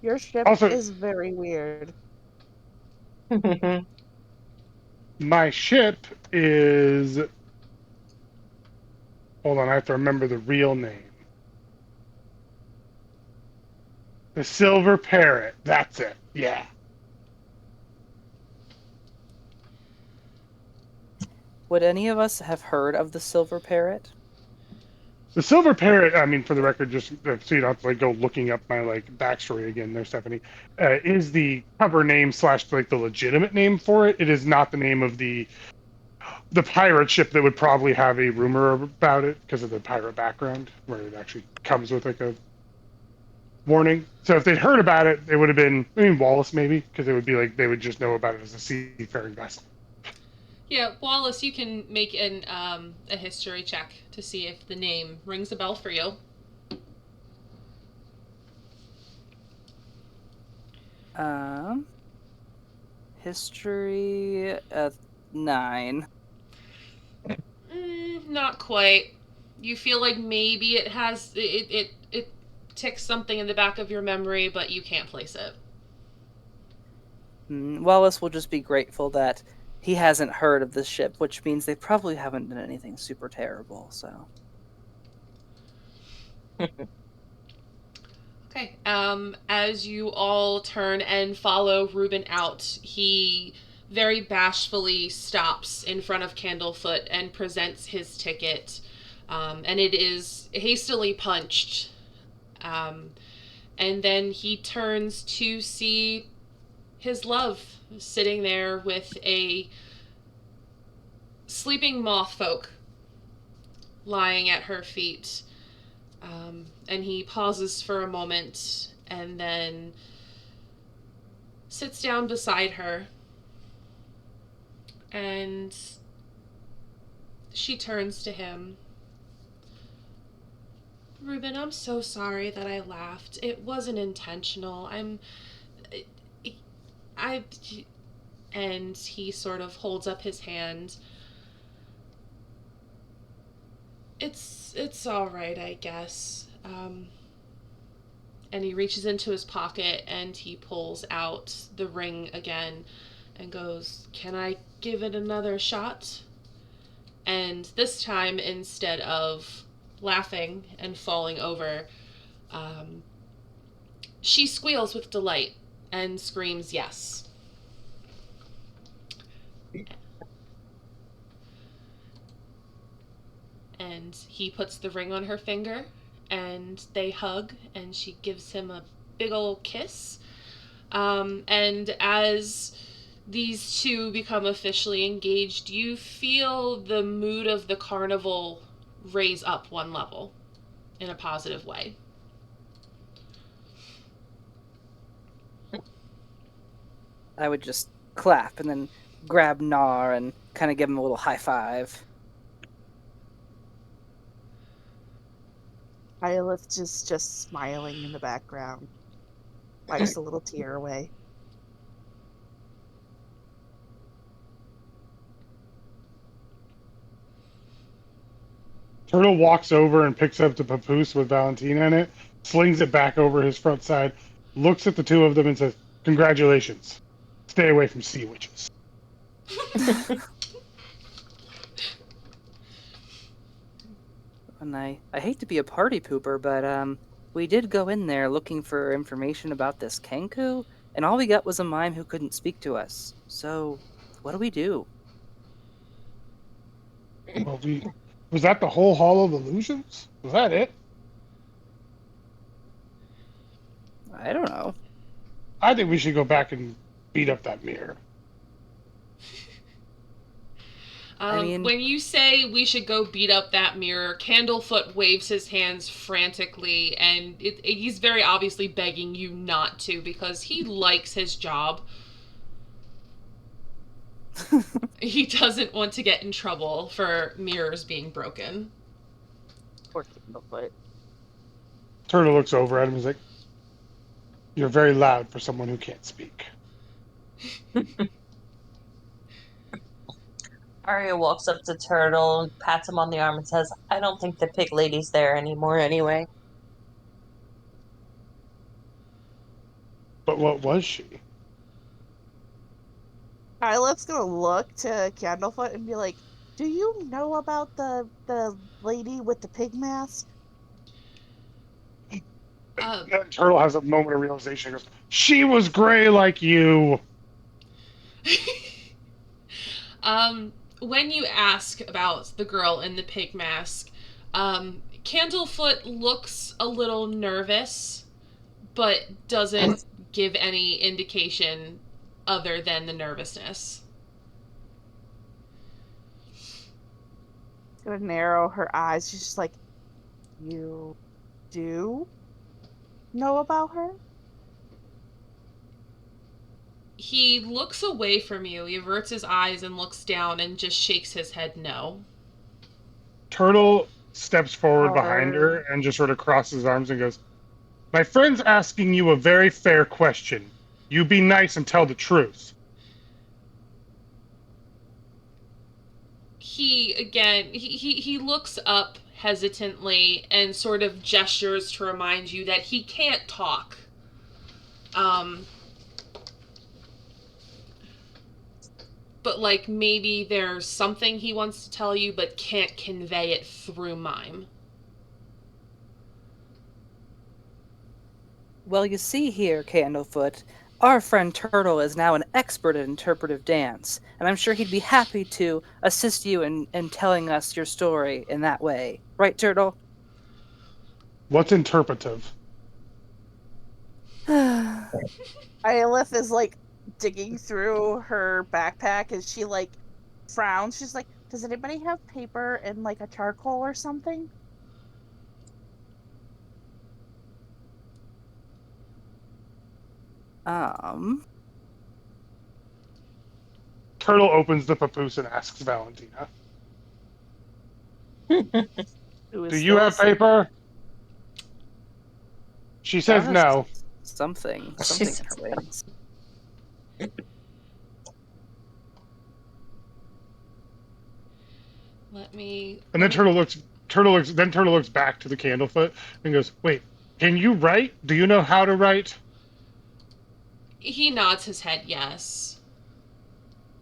Your ship Also- is very weird. My ship is... Hold on, I have to remember the real name. The Silver Parrot. That's it. Yeah. Would any of us have heard of the Silver Parrot? The Silver Parrot, I mean, for the record, just so you don't have to go looking up my backstory again there, Stephanie, is the cover name / the legitimate name for it. It is not the name of the pirate ship that would probably have a rumor about it because of the pirate background, where it actually comes with a warning. So if they'd heard about it, it would have been, Wallace maybe, because it would be they would just know about it as a seafaring vessel. Yeah, Wallace, you can make a history check to see if the name rings a bell for you. History 9. Not quite. You feel like maybe it has it ticks something in the back of your memory, but you can't place it. Wallace will just be grateful that he hasn't heard of this ship, which means they probably haven't done anything super terrible, so. Okay. As you all turn and follow Reuben out, he very bashfully stops in front of Candlefoot and presents his ticket. And it is hastily punched. And then he turns to see his love sitting there with a sleeping moth folk lying at her feet. And he pauses for a moment and then sits down beside her. And she turns to him. Reuben, I'm so sorry that I laughed. It wasn't intentional. And he sort of holds up his hand. It's all right, I guess. And he reaches into his pocket and he pulls out the ring again and goes, "Can I give it another shot?" And this time, instead of laughing and falling over, um, she squeals with delight and screams yes. And he puts the ring on her finger and they hug and she gives him a big old kiss. And as these two become officially engaged, you feel the mood of the carnival raise up one level in a positive way. I would just clap and then grab Nar and kind of give him a little high five. Violet's just smiling in the background, wipes a little tear away. Turtle walks over and picks up the papoose with Valentina in it, slings it back over his front side, looks at the two of them and says, "Congratulations. Stay away from sea witches." And I hate to be a party pooper, but we did go in there looking for information about this Kenku, and all we got was a mime who couldn't speak to us. So, what do we do? Well, was that the whole Hall of Illusions? Was that it? I don't know. I think we should go back and beat up that mirror. I mean- When you say we should go beat up that mirror, Candlefoot waves his hands frantically, and he's very obviously begging you not to because he likes his job. He doesn't want to get in trouble for mirrors being broken. Poor Candlefoot. Turtle looks over at him and is like, "You're very loud for someone who can't speak." Arya walks up to Turtle, pats him on the arm, and says, "I don't think the pig lady's there anymore anyway." But what was she? Violet's gonna look to Candlefoot and be like, "Do you know about the lady with the pig mask?" And Turtle has a moment of realization. He goes, "She was gray like you." When you ask about the girl in the pig mask, Candlefoot looks a little nervous, but doesn't give any indication other than the nervousness. Gonna narrow her eyes. She's just like, "You do know about her?" He looks away from you. He averts his eyes and looks down and just shakes his head no. Turtle steps forward behind her and just sort of crosses his arms and goes, "My friend's asking you a very fair question. You be nice and tell the truth." He looks up hesitantly and sort of gestures to remind you that he can't talk. But like maybe there's something he wants to tell you but can't convey it through mime. Well, you see here, Candlefoot, our friend Turtle is now an expert at interpretive dance, and I'm sure he'd be happy to assist you in telling us your story in that way. Right, Turtle? What's interpretive? Aelith is like digging through her backpack and she like frowns. She's like, "Does anybody have paper and like a charcoal or something?" Turtle opens the papoose and asks Valentina, Who is "Do you still have asleep. paper?" She says Just no. Something She's- in her wings. Let me And then Turtle looks Turtle looks back to the Candlefoot and goes, "Wait, can you write? Do you know how to write?" He nods his head yes.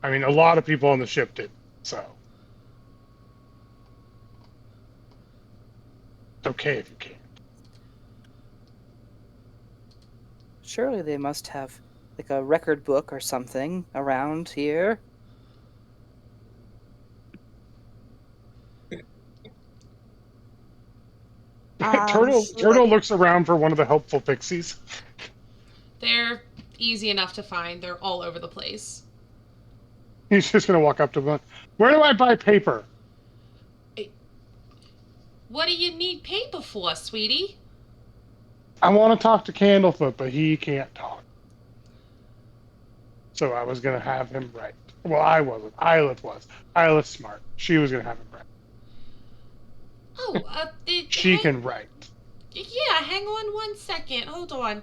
I mean, a lot of people on the ship did, so it's okay if you can't. Surely they must have like a record book or something around here. Turtle looks around for one of the helpful pixies. They're easy enough to find. They're all over the place. He's just gonna walk up to them. Where do I buy paper? What do you need paper for, sweetie? I want to talk to Candlefoot, but he can't talk. So I was gonna have him write. Well, I wasn't. Islet was. Islet's smart. She was gonna have him write. Oh, She can write. Yeah, hang on 1 second. Hold on.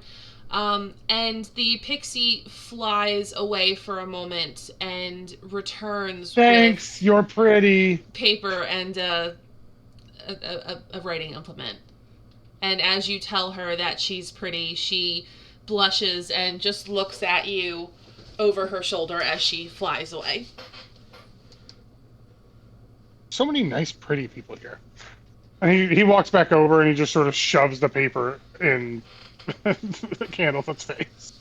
And the pixie flies away for a moment and returns Thanks, with you're pretty. paper and a writing implement. And as you tell her that she's pretty, she blushes and just looks at you over her shoulder as she flies away. So many nice, pretty people here. And he walks back over and he just sort of shoves the paper in Candlefoot's face.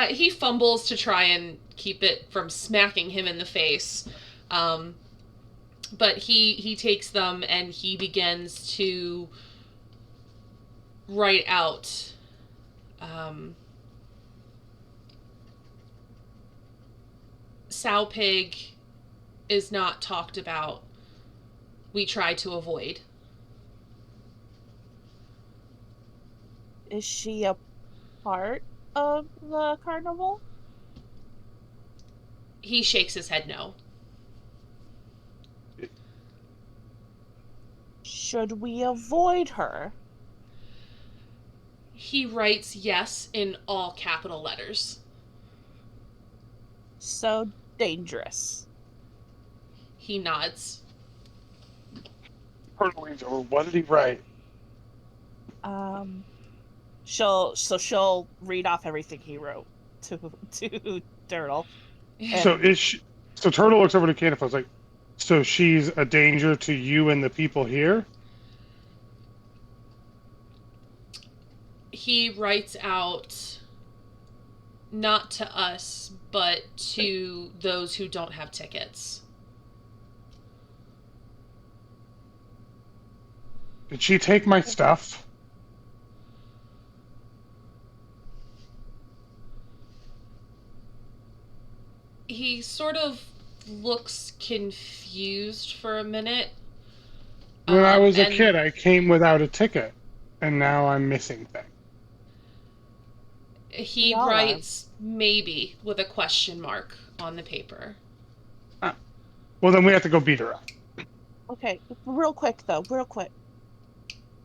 He fumbles to try and keep it from smacking him in the face. But he takes them and he begins to write out Sow Pig is not talked about. We try to avoid. Is she a part of the carnival? He shakes his head no. Should we avoid her? He writes yes in all capital letters. So dangerous. He nods. Turtle leans over. What did he write? She'll read off everything he wrote to Turtle. So so Turtle looks over to Candlefoot. It's like, so she's a danger to you and the people here? He writes out not to us, but to those who don't have tickets. Did she take my stuff? He sort of looks confused for a minute. When I was a kid, I came without a ticket, and now I'm missing things. He writes maybe with a question mark on the paper. Well, then we have to go beat her up. Okay, real quick.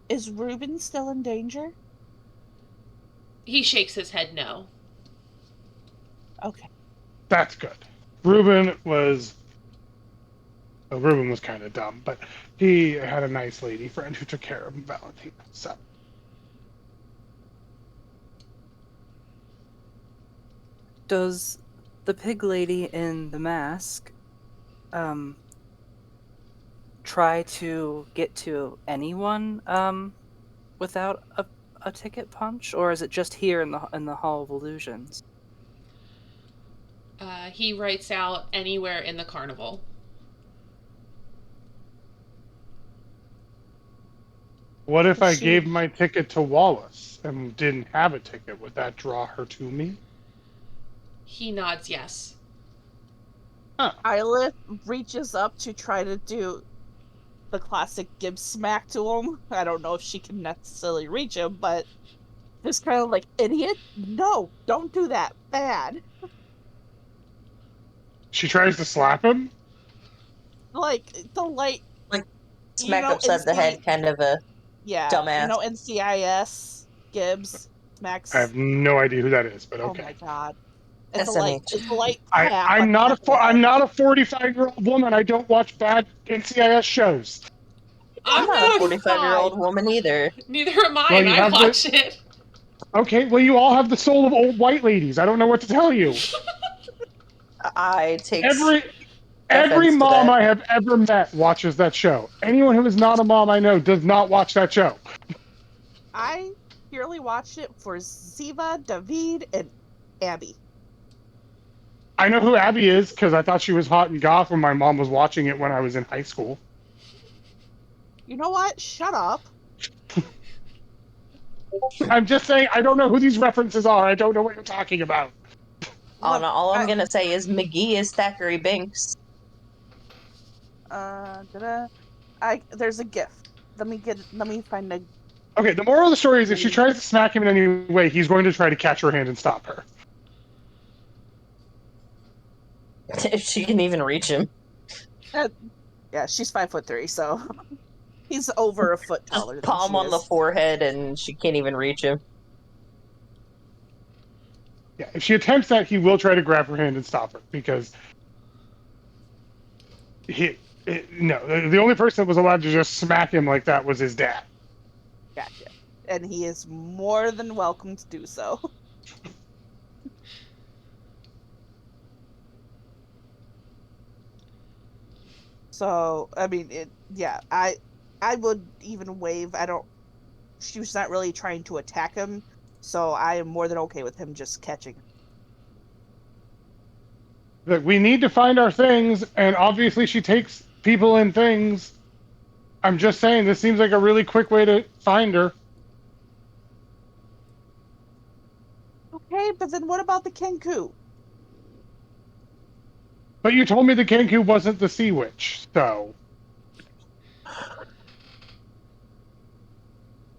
Is Reuben still in danger? He shakes his head no. Okay. That's good. Reuben was kind of dumb, but he had a nice lady friend who took care of him, Valentina. So. Does the pig lady in the mask try to get to anyone without a ticket punch, or is it just here in the Hall of Illusions? He writes out anywhere in the carnival. What if I gave my ticket to Wallace and didn't have a ticket? Would that draw her to me? He nods yes. Huh. Islet reaches up to try to do the classic give smack to him. I don't know if she can necessarily reach him, but just kind of like, idiot, no, don't do that, bad. She tries to slap him? Like, the light... Like, smack upside the head, kind of a dumbass. You know, NCIS, Gibbs, Max... I have no idea who that is, but okay. Oh my god. It's a light I'm not a 45-year-old woman. I don't watch bad NCIS shows. I'm not a not. 45-year-old woman either. Neither am I, Well, and you I have watch it. Okay, well, you all have the soul of old white ladies. I don't know what to tell you. I take Every offense to mom that. I have ever met watches that show. Anyone who is not a mom I know does not watch that show. I purely watched it for Ziva, David, and Abby. I know who Abby is because I thought she was hot and goth when my mom was watching it when I was in high school. You know what? Shut up. I'm just saying I don't know who these references are. I don't know what you're talking about. Oh, no, all I'm I- gonna say is McGee is Thackeray Binks. There's a GIF. Let me find a. Okay, the moral of the story is if she tries to smack him in any way, he's going to try to catch her hand and stop her. If she can even reach him. Yeah, she's 5'3", so he's over a foot Just taller than palm she on the is. forehead and she can't even reach him. Yeah, if she attempts that, he will try to grab her hand and stop her because the only person that was allowed to just smack him like that was his dad. Gotcha. And he is more than welcome to do so. So, I mean, I would even wave. She was not really trying to attack him, so I am more than okay with him just catching her. That we need to find our things, and obviously she takes people and things. I'm just saying, this seems like a really quick way to find her. Okay, but then what about the Kenku? But you told me the Kenku wasn't the Sea Witch, so...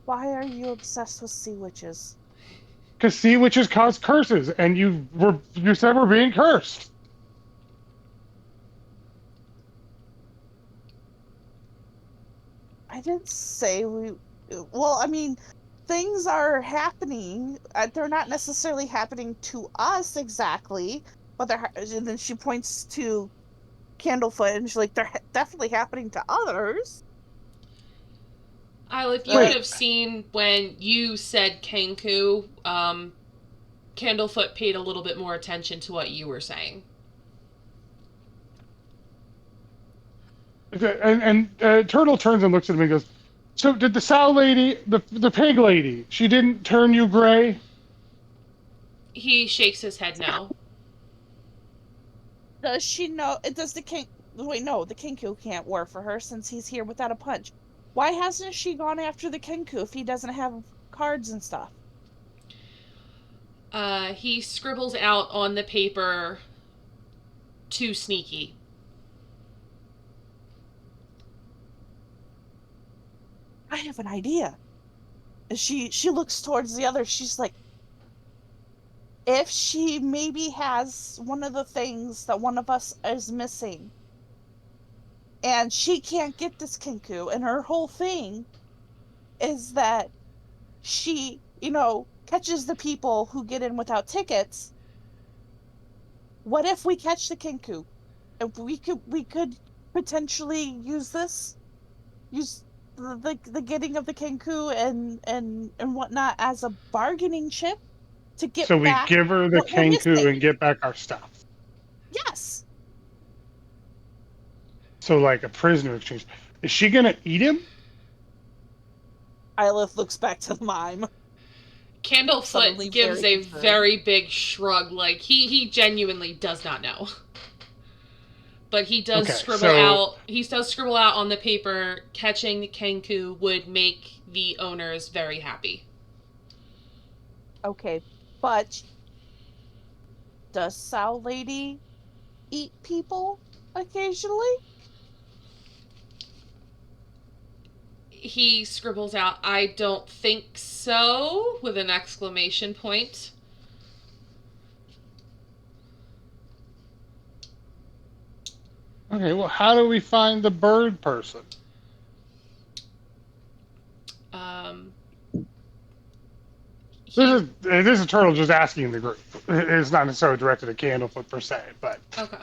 Why are you obsessed with sea witches? Because Sea Witches cause curses, and you said we're being cursed. I didn't say we. Well, I mean, things are happening. They're not necessarily happening to us exactly, but and then she points to Candlefoot, and she's like, "They're definitely happening to others." If you Wait. would have seen when you said Kenku, Candlefoot paid a little bit more attention to what you were saying. And Turtle turns and looks at me and goes, so did the sow lady, the pig lady, she didn't turn you gray? He shakes his head no. Does she know? Does the king? Wait, no, the Kenku can't work for her since he's here without a punch. Why hasn't she gone after the Kenku if he doesn't have cards and stuff? He scribbles out on the paper, too sneaky. I have an idea. She looks towards the other. She's like, if she maybe has one of the things that one of us is missing, and she can't get this Kenku, and her whole thing is that she, catches the people who get in without tickets. What if we catch the Kenku? If we could potentially use the getting of the Kenku and whatnot as a bargaining chip to get So we back give her the what we're Kenku missing. and get back our stuff. Yes. So like a prisoner exchange. Is she gonna eat him? Ilith looks back to the mime. Candlefoot Suddenly gives very a concerned. very big shrug, like he genuinely does not know. But he does Okay, scribble so- out. He does scribble out on the paper. Catching the Kenku would make the owners very happy. Okay, but does Sow Lady eat people occasionally? He scribbles out, "I don't think so," with an exclamation point. Okay, well, how do we find the bird person? This is Turtle just asking the group. It's not necessarily directed at Candlefoot per se, but Okay.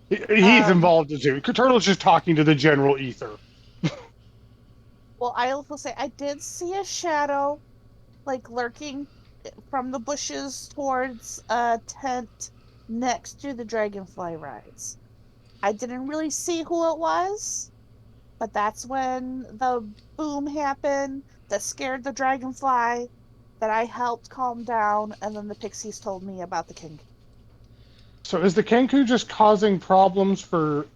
he's involved too. Turtle's just talking to the general ether. Well, I will say I did see a shadow, like lurking from the bushes towards a tent next to the dragonfly rides. I didn't really see who it was, but that's when the boom happened that scared the dragonfly that I helped calm down, and then the pixies told me about the king. So is the Kenku just causing problems for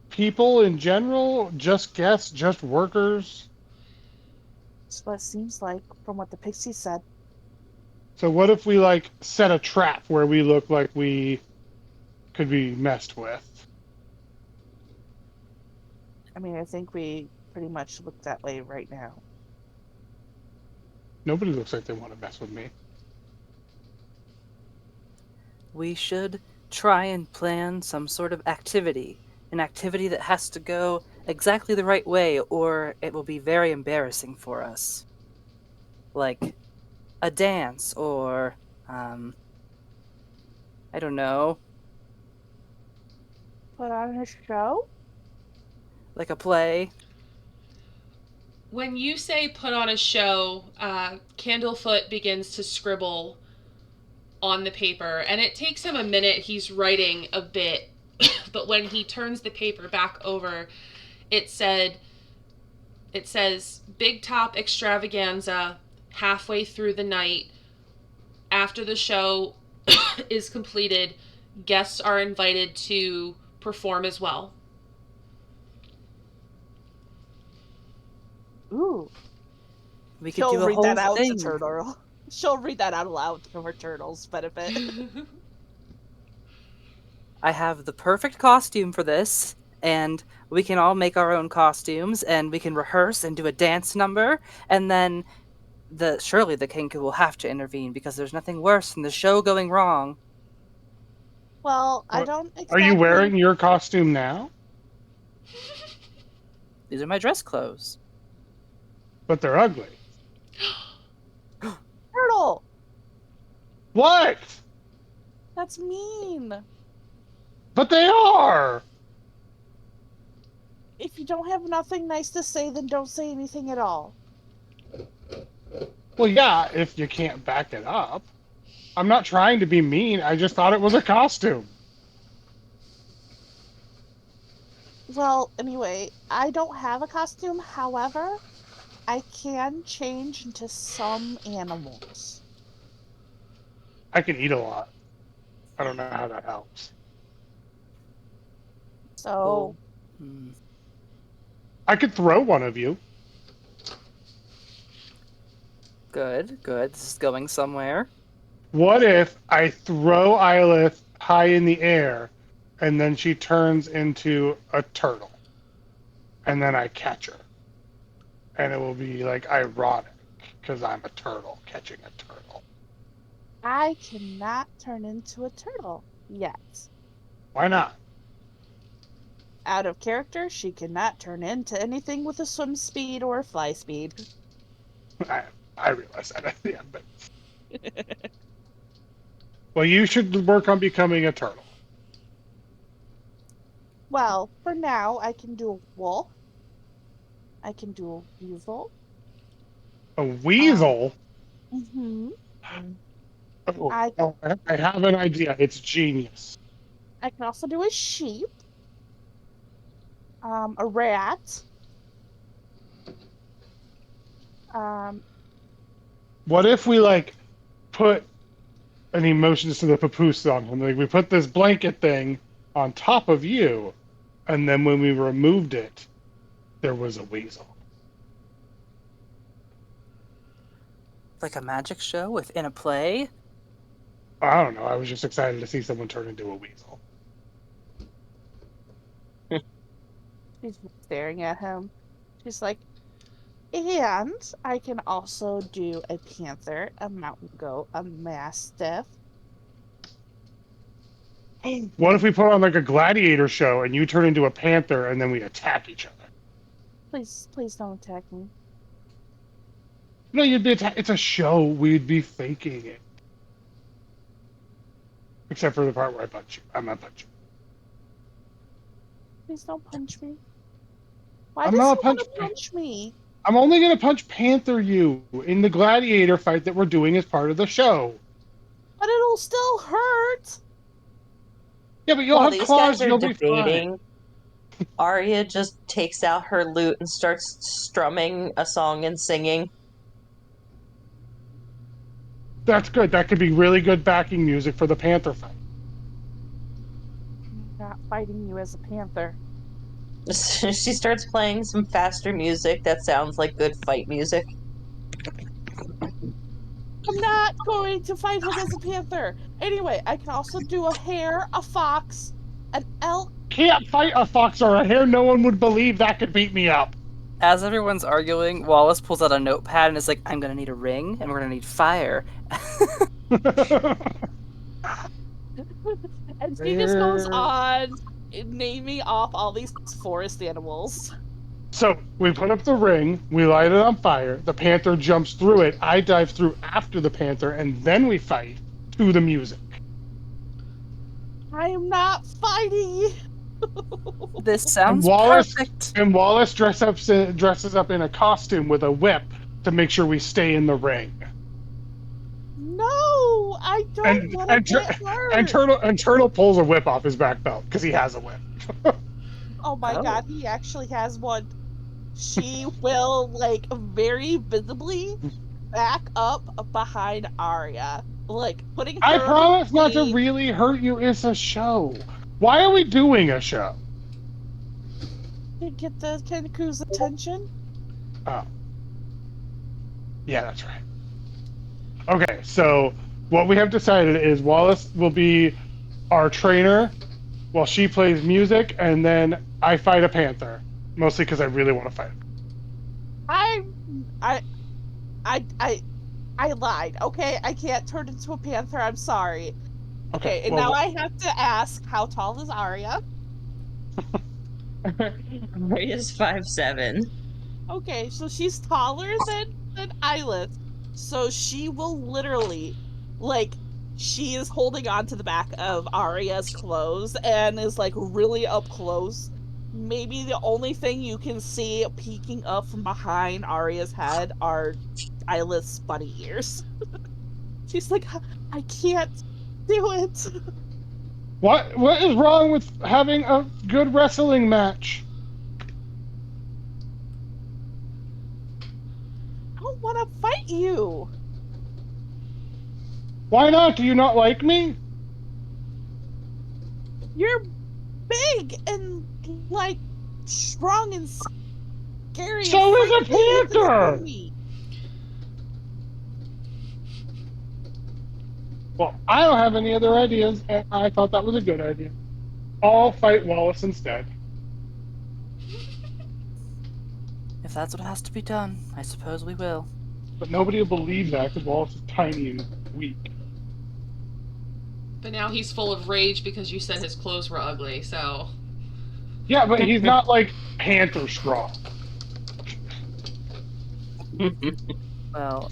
people in general? Just guests? Just workers? That's what it seems like from what the pixies said. So what if we like set a trap where we look like we could be messed with? I mean, I think we pretty much look that way right now. Nobody looks like they want to mess with me. We should try and plan some sort of activity. An activity that has to go exactly the right way, or it will be very embarrassing for us. Like a dance, or, I don't know, Put on a show? like a play. When you say put on a show, Candlefoot begins to scribble on the paper, and it takes him a minute. He's writing a bit, but when he turns the paper back over, it said, it says Big Top Extravaganza halfway through the night. After the show is completed, guests are invited to perform as well. Ooh. We could She'll do a read whole that out to thing. Turtle. She'll read that out aloud to her turtle's benefit. I have the perfect costume for this, and we can all make our own costumes, and we can rehearse and do a dance number, and then surely the Kenku will have to intervene because there's nothing worse than the show going wrong. Well, I What? don't Are you exactly. wearing your costume now? These are my dress clothes. But they're ugly. Turtle! What? That's mean. But they are! If you don't have nothing nice to say, then don't say anything at all. Well, yeah, if you can't back it up. I'm not trying to be mean. I just thought it was a costume. Well, anyway, I don't have a costume. However, I can change into some animals. I can eat a lot. I don't know how that helps. So, Well, hmm, I could throw one of you. good, good. This is going somewhere. What if I throw Eilith high in the air and then she turns into a turtle? And then I catch her. And it will be like ironic because I'm a turtle catching a turtle. I cannot turn into a turtle yet. Why not? Out of character, she cannot turn into anything with a swim speed or fly speed. I, I realize that at the end, but well, you should work on becoming a turtle. Well, for now, I can do a wolf. I can do a weasel. A Um, weasel? mhm. Oh, I oh, I have an idea. It's genius. I can also do a sheep. A rat. Um, What if we like put an emotions to the papoose on him? Like we put this blanket thing on top of you, and then when we removed it, there was a weasel. Like a magic show within a play. I don't know. I was just excited to see someone turn into a weasel. she's staring at him. She's like, and I can also do a panther, a mountain goat, a mastiff. What if we put on like a gladiator show and you turn into a panther and then we attack each other? Please, please don't attack me. No, you'd be it's a show. We'd be faking it. Except for the part where I punch you. I'm not punching. Please don't punch me. Why I'm does not he a punch. want to punch me? I'm only gonna punch Panther you in the gladiator fight that we're doing as part of the show. But it'll still hurt. Yeah, but you'll While have these claws. guys are You'll be fine. debating, Arya just takes out her lute and starts strumming a song and singing. That's good. That could be really good backing music for the Panther fight. I'm not fighting you as a panther. She starts playing some faster music that sounds like good fight music. I'm not going to fight him as a panther. Anyway, I can also do a hare, a fox, an elk. Can't fight a fox or a hare. No one would believe that could beat me up. As everyone's arguing, Wallace pulls out a notepad and is like, I'm gonna need a ring, and we're gonna need fire. And she just goes on naming off all these forest animals. So we put up the ring, we light it on fire, the panther jumps through it, I dive through after the panther, and then we fight to the music. I am not fighting. This sounds Wallace- perfect. And Wallace dresses up in a costume with a whip to make sure we stay in the ring. No, I don't want to get hurt. And Turtle pulls a whip off his back belt because he has a whip. Oh my Oh. god, he actually has one. She will, like, very visibly back up behind Arya. Like, putting her I promise not to between- really hurt you. It's a show. Why are we doing a show? to get the Kenku's attention. Oh. Yeah, that's right. Okay, so what we have decided is Wallace will be our trainer while she plays music, and then I fight a panther. Mostly because I really want to fight him. I lied. Okay, I can't turn into a panther. I'm sorry. Okay, and well, now I have to ask, how tall is Arya? Arya's 5'7". Okay, so she's taller than Eilith. So she will literally, like, she is holding on to the back of Arya's clothes and is, like, really up close. Maybe the only thing you can see peeking up from behind Arya's head are Eilith's bunny ears. She's like, I can't do it. what is wrong with having a good wrestling match? I don't want to fight you. Why not? Do you not like me? You're big and, like, strong and scary. So is a and freaky as panther! me. Well, I don't have any other ideas, and I thought that was a good idea. I'll fight Wallace instead. If that's what has to be done, I suppose we will. But nobody will believe that because Wallace is tiny and weak. But now he's full of rage because you said his clothes were ugly, so. Yeah, but he's not like panther strong. Well,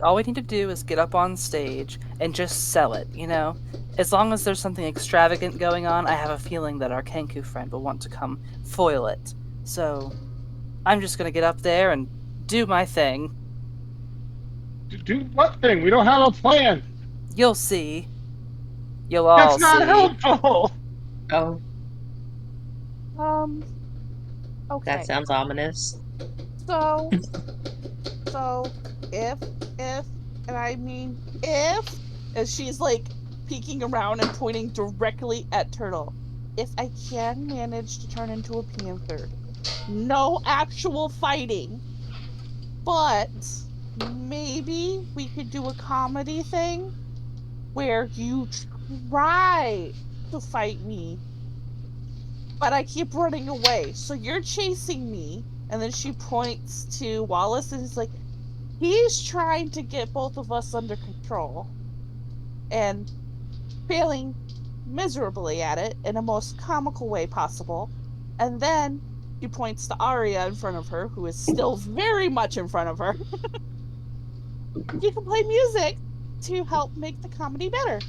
all we need to do is get up on stage and just sell it, you know? As long as there's something extravagant going on, I have a feeling that our Kenku friend will want to come foil it. So, I'm just gonna get up there and do my thing. Do what thing? We don't have a plan. You'll see. You'll all That's not see. helpful. Oh, Okay. that sounds ominous. So, if, and I mean if, as she's, like, peeking around and pointing directly at Turtle, if I can manage to turn into a panther, no actual fighting, but maybe we could do a comedy thing where you try to fight me, but I keep running away. So you're chasing me, and then she points to Wallace and is like, he's trying to get both of us under control and failing miserably at it in a most comical way possible. And then she points to Arya in front of her, who is still very much in front of her. You can play music to help make the comedy better.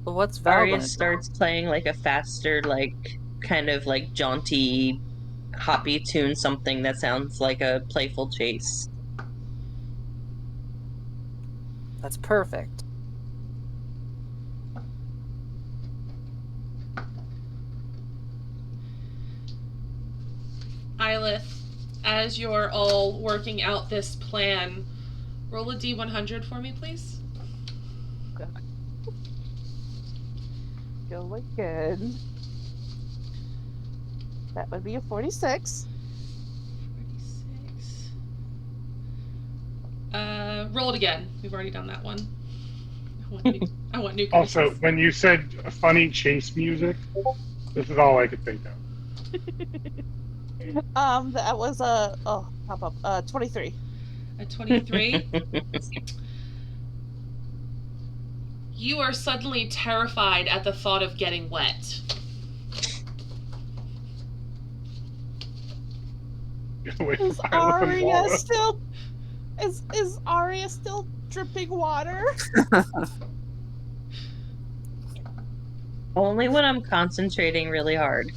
Well, what's Val Arya gonna do? starts playing like a faster, like kind of like jaunty hoppy tune something that sounds like a playful chase. That's perfect. Eilith, as you're all working out this plan, roll a D100 for me, please. Go again. That would be a 46. 46. Roll it again. We've already done that one. I want new Also, curses. when you said funny chase music, this is all I could think of. That was a pop up 23. A 23. You are suddenly terrified at the thought of getting wet. Get away Is from Eilith and Arya Wallace. still is Arya still dripping water? Only when I'm concentrating really hard.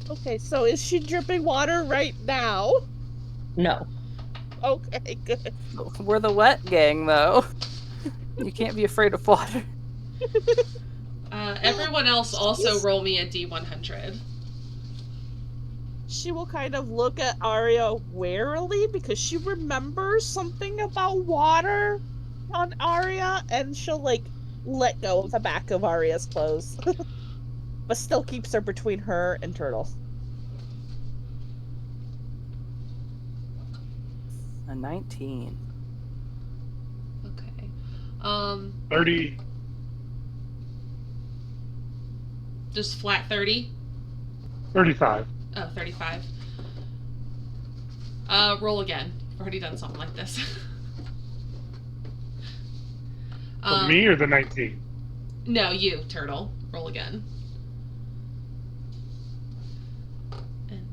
Okay, so is she dripping water right now? No. Okay, good. We're the wet gang, though. You can't be afraid of water. Everyone else also roll me a D100. She will kind of look at Arya warily because she remembers something about water on Arya, and she'll like let go of the back of Arya's clothes. But still keeps her between her and Turtle. A 19. Okay. 30. Just flat 30? 35. Oh, 35. Roll again. I've already done something like this. For me or the 19? No, you, Turtle. Roll again. And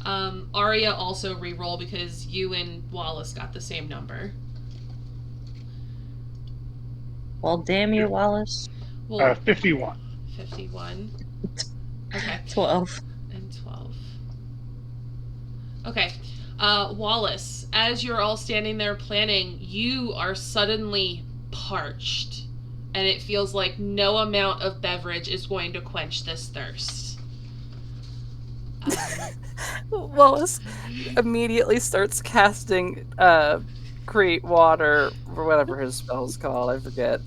then... Arya also re-roll because you and Wallace got the same number. Well, damn you, Wallace. Well, 51. 51. Okay. 12. And 12. Okay. Wallace, as you're all standing there planning, you are suddenly parched. And it feels like no amount of beverage is going to quench this thirst. Wallace immediately starts casting create water, or whatever his spell's called, I forget.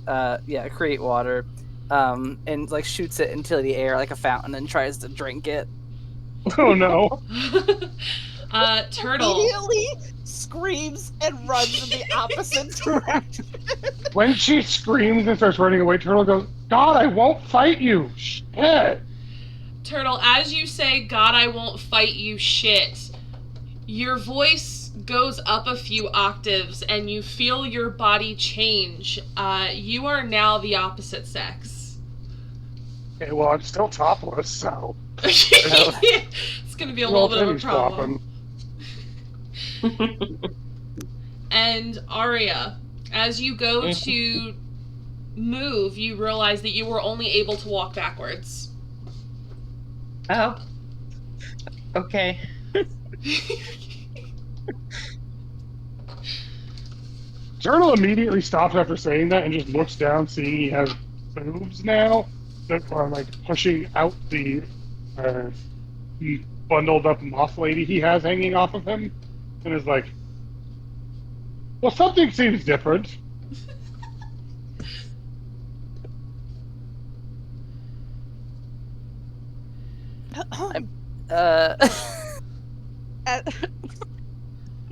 Create water. And like shoots it into the air like a fountain and tries to drink it. Oh no. Turtle. Immediately screams and runs in the opposite direction. When she screams and starts running away, Turtle goes, God, I won't fight you. Shit. Turtle, as you say, God, I won't fight you, shit, your voice goes up a few octaves and you feel your body change. You are now the opposite sex. Okay, well, I'm still topless, so. It's going to be a little bit of a problem. And Arya, as you go to move, you realize that you were only able to walk backwards. Oh. Okay. Turtle immediately stops after saying that and just looks down, seeing he has boobs now that are like pushing out the bundled up moth lady he has hanging off of him, and is like, well, something seems different. I'm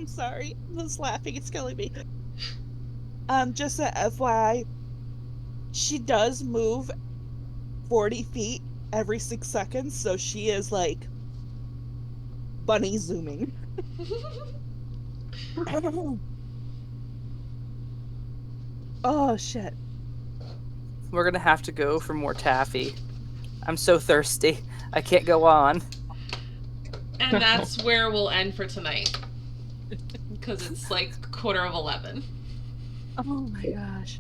sorry, I'm just laughing, it's killing me. Just a FYI, she does move 40 feet every 6 seconds, so she is like bunny zooming. Oh shit. We're gonna have to go for more taffy. I'm so thirsty. I can't go on. And that's where we'll end for tonight. Because it's like 11:15. Oh my gosh.